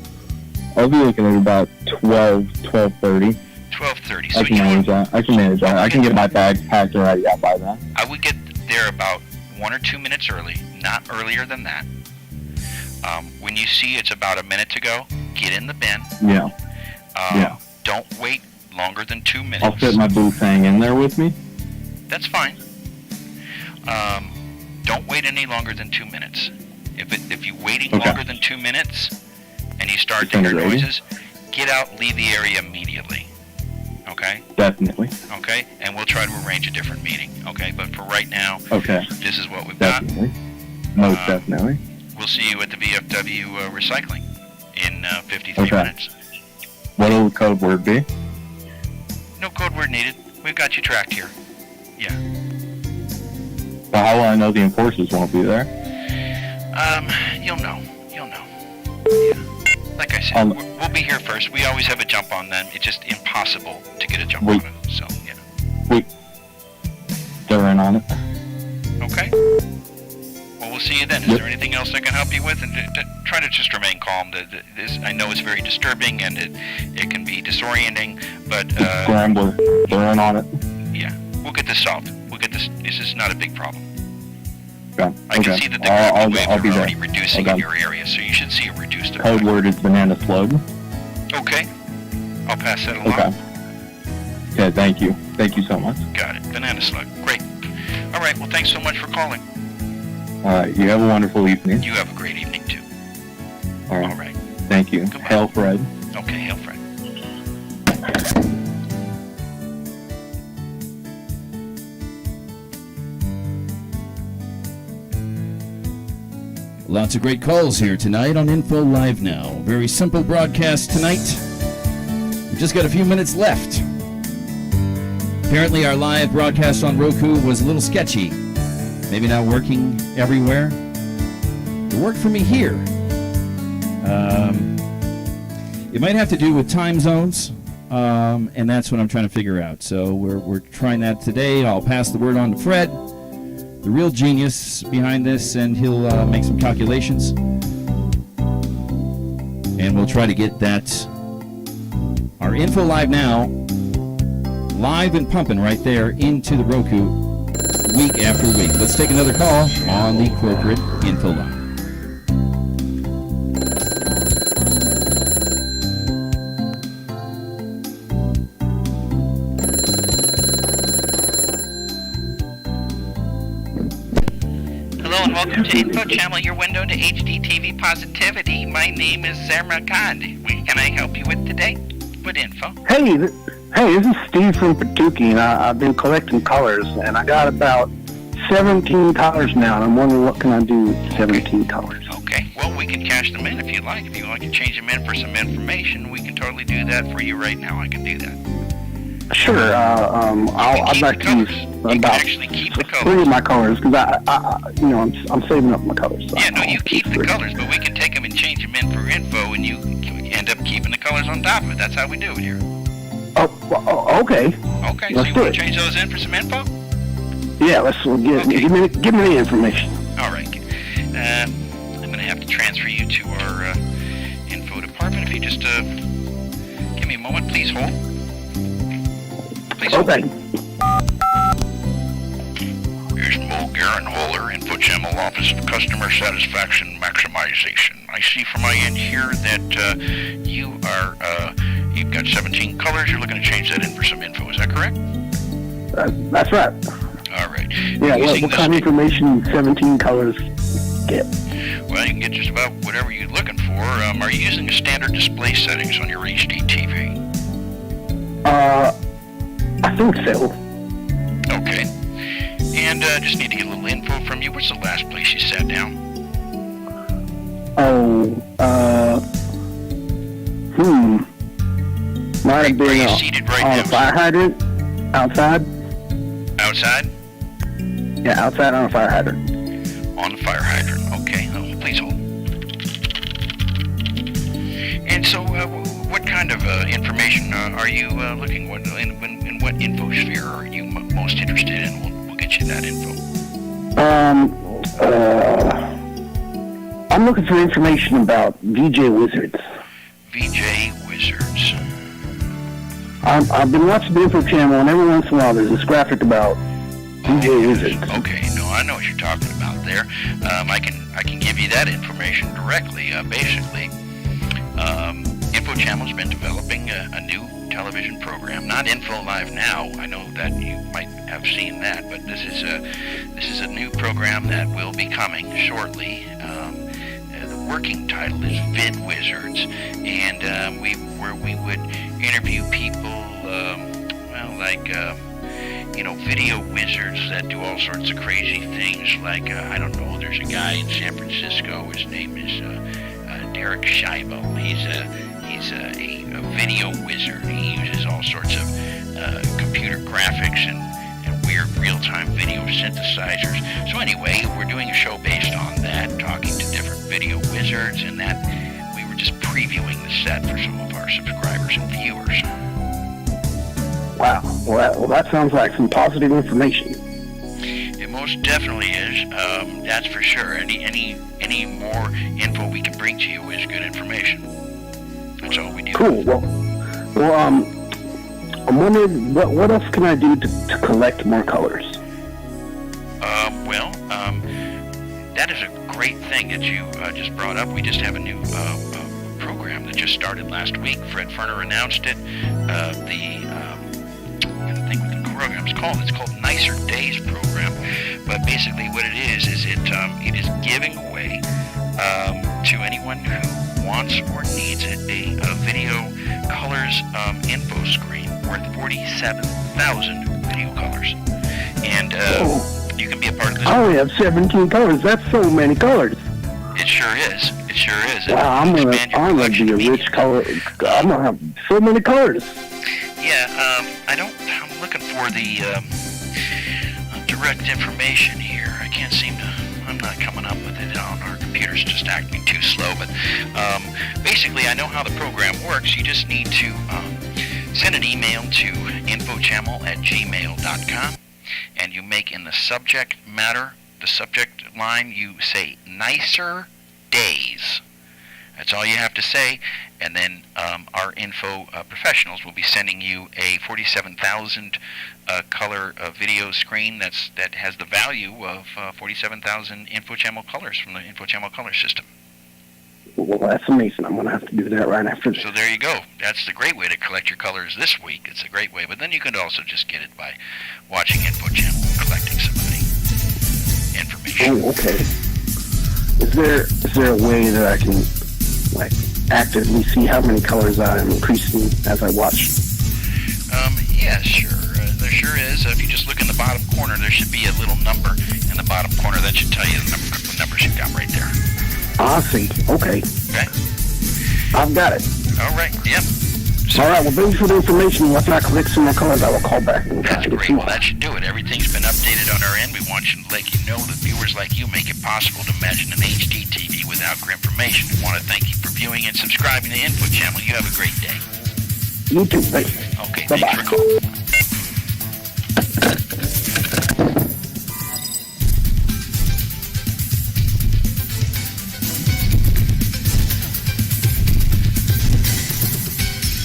S12: 12:30.
S7: 12:30.
S12: I can manage that. I can get my bags packed and ready out by then.
S7: I would get there about 1 or 2 minutes early, not earlier than that. When you see it's about a minute to go, get in the bin.
S12: Yeah.
S7: Don't wait longer than 2 minutes.
S12: I'll fit my booth thing in there with me.
S7: That's fine. Don't wait any longer than 2 minutes. If you're waiting longer than 2 minutes and you start to hear noises, get out, leave the area immediately. Okay?
S12: Definitely.
S7: Okay? And we'll try to arrange a different meeting. Okay? But for right now, this is what we've
S12: Definitely. Most definitely.
S7: got. We'll see you at the VFW recycling in 53 minutes.
S12: What will the code word be?
S7: No code word needed. We've got you tracked here. Yeah.
S12: Well, how will I know the enforcers won't be there?
S7: You'll know. Yeah. Like I said, we'll be here first. We always have a jump on them. It's just impossible to get a jump on it. So, yeah.
S12: They're in on it.
S7: Okay. Well, we'll see you then. Is there anything else I can help you with? And try to just remain calm. This I know is very disturbing and it can be disorienting, but
S12: Scrambler. They're in on it.
S7: Yeah, we'll get this solved. This is not a big problem.
S12: Okay.
S7: I can see that the
S12: I'll
S7: waves
S12: be
S7: are
S12: there.
S7: already reducing in your area, so you should see it reduced.
S12: Code word is banana slug.
S7: Okay. I'll pass that along.
S12: Okay, thank you. Thank you so much.
S7: Got it. Banana slug. Great. All right, well, thanks so much for calling.
S12: All right, you have a wonderful evening.
S7: You have a great evening, too.
S12: All right.
S7: All right.
S12: Thank you.
S7: Goodbye.
S12: Hail Fred.
S7: Okay, hail Fred.
S1: Lots of great calls here tonight on Info Live Now. Very simple broadcast tonight. We've just got a few minutes left. Apparently our live broadcast on Roku was a little sketchy. Maybe not working everywhere. It worked for me here. It might have to do with time zones, and that's what I'm trying to figure out. So we're trying that today. I'll pass the word on to Fred, the real genius behind this, and he'll make some calculations. And we'll try to get that, our Info Live Now, live and pumping right there into the Roku week after week. Let's take another call on the corporate Info Line.
S7: Hello and welcome to InfoChammel, your window to HD TV positivity. My name is Zermakand. What can I help you with today? What info?
S8: Hey, this is Steve from Patuki, and I've been collecting colors, and I got about 17 colors now, and I'm wondering what can I do with 17 colors.
S7: Okay, well, we can cash them in if you like. If you like to change them in for some information, we can totally do that for you right now. I can do that.
S8: Sure, I'd like to use about 3 of my colors, because I'm saving up my colors. So
S7: yeah, no, you keep the colors, but we can take them and change them in for info, and you end up keeping the colors on top of it. That's how we do it here.
S8: Okay.
S7: Okay,
S8: let's
S7: so you
S8: do
S7: want
S8: it.
S7: to change those in for some info?
S8: Yeah, give me the information.
S7: All right. I'm going to have to transfer you to our info department. If you just give me a moment, please hold. Please hold.
S8: Okay.
S11: Here's Mo Garenholer, InfoChammel Office of Customer Satisfaction Maximization. I see from my end here that you've got 17 colors. You're looking to change that in for some info. Is that correct?
S8: That's right.
S11: All right.
S8: Yeah, what kind of information 17 colors get?
S11: Well, you can get just about whatever you're looking for. Are you using the standard display settings on your HD TV?
S8: I think so.
S11: Okay. And just need to get a little info from you. What's the last place you sat down?
S8: Might have been on a fire hydrant. Outside?
S11: Outside?
S8: Yeah, outside on a fire hydrant.
S11: On the fire hydrant. Okay. Please hold. And so, what kind of information are you looking for? In what infosphere are you most interested in? We'll get you that info.
S8: I'm looking for information about VJ Wizards.
S11: VJ Wizards.
S8: I've been watching the InfoChammel, and every once in a while there's this graphic about VJ Wizards.
S11: Okay, no, I know what you're talking about there. I can give you that information directly. Basically, InfoChammel's been developing a new television program, not InfoLive Now. I know that you might have seen that, but this is a new program that will be coming shortly. The working title is Vid Wizards, and we would interview people, video wizards that do all sorts of crazy things. Like I don't know, there's a guy in San Francisco. His name is Derek Scheibel. He's a video wizard. He uses all sorts of computer graphics and weird real-time video synthesizers. So anyway, we're doing a show based on that, talking to different video wizards, and that we were just previewing the set for some of our subscribers and viewers.
S8: Wow. Well, that sounds like some positive information.
S11: It most definitely is. That's for sure. Any more info we can bring to you is good information. That's all we do.
S8: Cool. Well, I'm wondering what else can I do to collect more colors?
S11: That is a great thing that you just brought up. We just have a new program that just started last week. Fred Ferner announced it. I think what the program's called. It's called Nicer Days program. But basically, what it is it is giving away to anyone who wants or needs it a video colors info screen worth 47,000 video colors, and you can be a part of this.
S8: I only have 17 colors. That's so many colors.
S11: It sure is. It sure is.
S8: Wow, I'm gonna be a rich color. I'm gonna have so many colors.
S11: Yeah, I'm looking for the direct information here. I can't seem to. I'm not coming up with it on our computer's just acting too slow. But basically, I know how the program works. You just need to send an email to infochammel@gmail.com, and you make in the subject line, you say Nicer Days. That's all you have to say, and then our info professionals will be sending you a 47,000 color video screen that has the value of 47,000 InfoChammel colors from the InfoChammel color system.
S8: Well, that's amazing. I'm going to have to do that right after this.
S11: So there you go. That's the great way to collect your colors this week. It's a great way, but then you can also just get it by watching InfoChammel and collecting some of the information.
S8: Oh, okay. Is there a way that I can like actively see how many colors I'm increasing as I watch?
S11: Yeah, sure. There sure is. If you just look in the bottom corner, there should be a little number in the bottom corner that should tell you the numbers you've got right there.
S8: I see. Okay.
S11: Okay.
S8: I've got it.
S11: All right. Yep.
S8: All right. Well, thanks for the information. Once I collect some more colors, I will call back.
S11: That's great. Well, that should do it. Everything's been updated on our end. We want you to let you know that viewers like you make it possible to imagine an HD TV without grim information. We want to thank you for viewing and subscribing to InfoChammel. You have a great day.
S8: You too. Thanks.
S11: Okay.
S8: Bye-bye.
S11: Thanks for calling.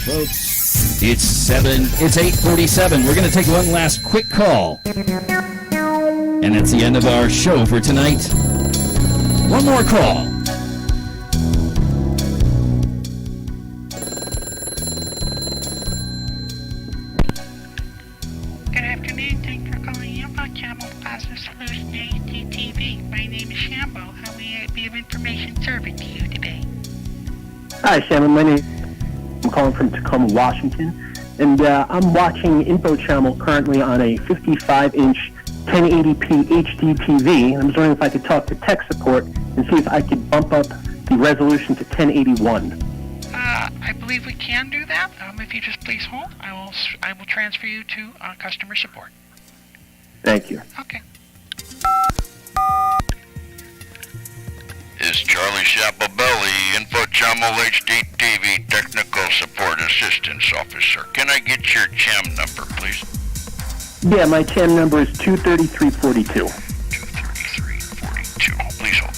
S1: Folks, it's 8:47. We're going to take one last quick call. And that's the end of our show for tonight. One more call.
S5: Good afternoon. Thanks for calling InfoChammel Positive Solution HDTV. My name is Shambo. How may I be of information serving to you today?
S13: Hi, Shannon. My name. I'm calling from Tacoma, Washington, and I'm watching InfoChammel currently on a 55-inch 1080p HD TV. I was wondering if I could talk to tech support and see if I could bump up the resolution to 1081.
S5: I believe we can do that. If you just please hold, I will transfer you to customer support.
S13: Thank you.
S5: Okay.
S11: Is Charlie Shapabelli, InfoChammel HD TV Technical Support Assistance Officer. Can I get your CHAM number, please?
S13: Yeah, my CHAM number is 23342.
S11: 23342. Please hold.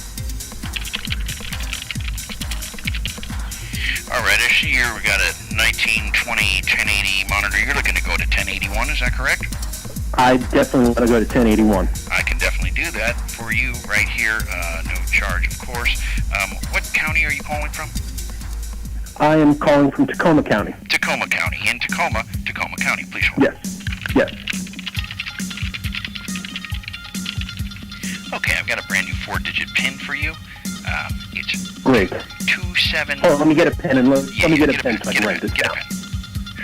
S11: All right, I see here we got a 1920 1080 monitor. You're looking to go to 1081, is that correct?
S13: I definitely want to go to 1081.
S11: I can definitely do that for you right here. No charge, of course. What county are you calling from?
S13: I am calling from Tacoma County.
S11: Tacoma County. In Tacoma County, please hold.
S13: Yes.
S11: Okay, I've got a brand new 4-digit PIN for you. It's
S13: Great.
S11: 27.
S13: Oh, let me get a pen and let me get a pen so I can write this
S11: Get
S13: down.
S11: a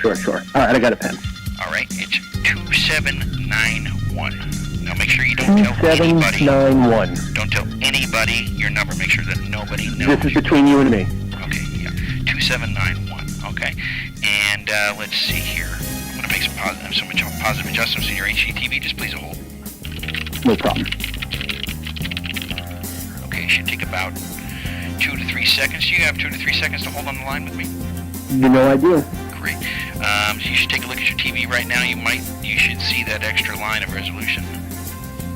S11: pen.
S13: Sure. All right, I got a pen.
S11: All right, it's 2791. Now make sure you don't tell anybody.
S13: 2791.
S11: Don't tell anybody your number. Make sure that nobody knows.
S13: This is between you and me.
S11: Okay, yeah. 2791. Okay. And let's see here. I'm going to make some positive adjustments in your HDTV. Just please hold.
S13: No problem.
S11: Okay, it should take about 2 to 3 seconds. Do you have 2 to 3 seconds to hold on the line with me?
S13: No idea.
S11: Great. So you should take a look at your TV right now. You should see that extra line of resolution.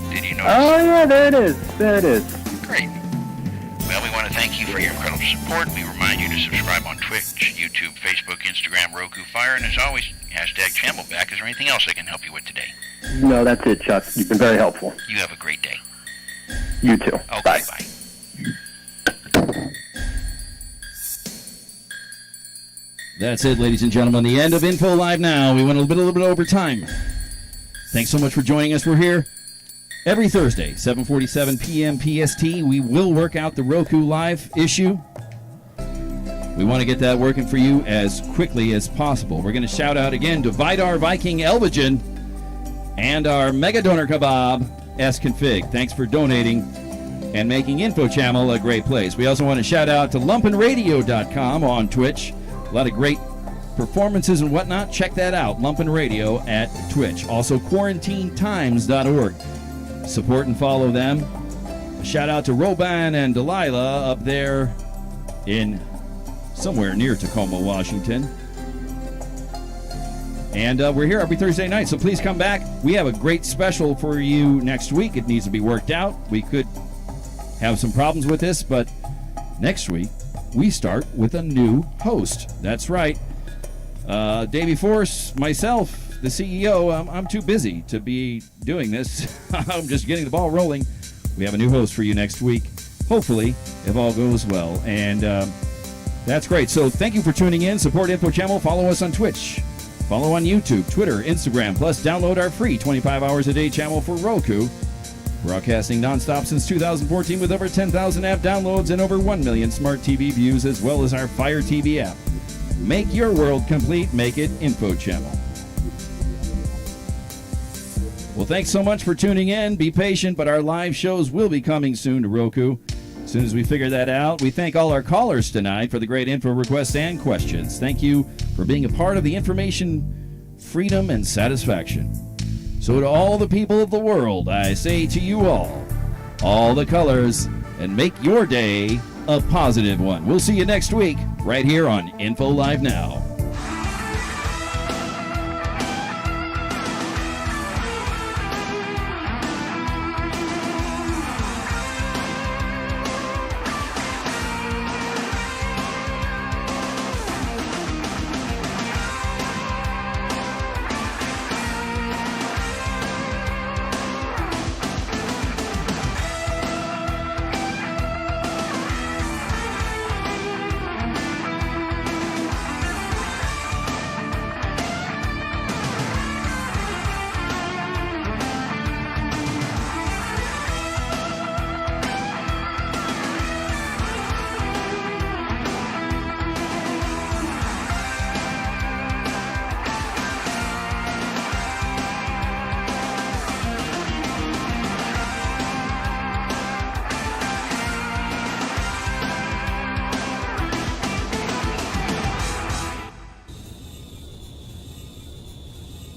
S11: Did you notice?
S13: Oh, yeah, there it is.
S11: Great. Well, we want to thank you for your incredible support. We remind you to subscribe on Twitch, YouTube, Facebook, Instagram, Roku, Fire, and as always, #ChamelBack. Is there anything else I can help you with today?
S13: No, that's it, Chuck. You've been very helpful.
S11: You have a great day.
S13: You too.
S11: Okay,
S13: bye.
S1: That's it, ladies and gentlemen. The end of Info Live now. We went a little bit over time. Thanks so much for joining us. We're here every Thursday, 7:47 p.m. PST. We will work out the Roku Live issue. We want to get that working for you as quickly as possible. We're going to shout out again to Vidar Viking Elvigen and our Mega Donor Kebab S-Config. Thanks for donating and making InfoChammel a great place. We also want to shout out to lumpenradio.com on Twitch. A lot of great performances and whatnot. Check that out, Lumpen Radio at Twitch. Also, quarantinetimes.org. Support and follow them. A shout out to Roban and Delilah up there in somewhere near Tacoma, Washington. And we're here every Thursday night, so please come back. We have a great special for you next week. It needs to be worked out. We could have some problems with this, but next week we start with a new host. That's right. Davey Force, myself, the CEO, I'm too busy to be doing this. I'm just getting the ball rolling. We have a new host for you next week, hopefully, if all goes well. And that's great. So thank you for tuning in. Support InfoChammel. Follow us on Twitch. Follow on YouTube, Twitter, Instagram. Plus, download our free 25 hours a day channel for Roku. Broadcasting nonstop since 2014 with over 10,000 app downloads and over 1 million smart TV views, as well as our Fire TV app. Make your world complete. Make it InfoChammel. Well, thanks so much for tuning in. Be patient, but our live shows will be coming soon to Roku. As soon as we figure that out, we thank all our callers tonight for the great info requests and questions. Thank you for being a part of the information, freedom, and satisfaction. So to all the people of the world, I say to you all the colors, and make your day a positive one. We'll see you next week right here on Info Live Now.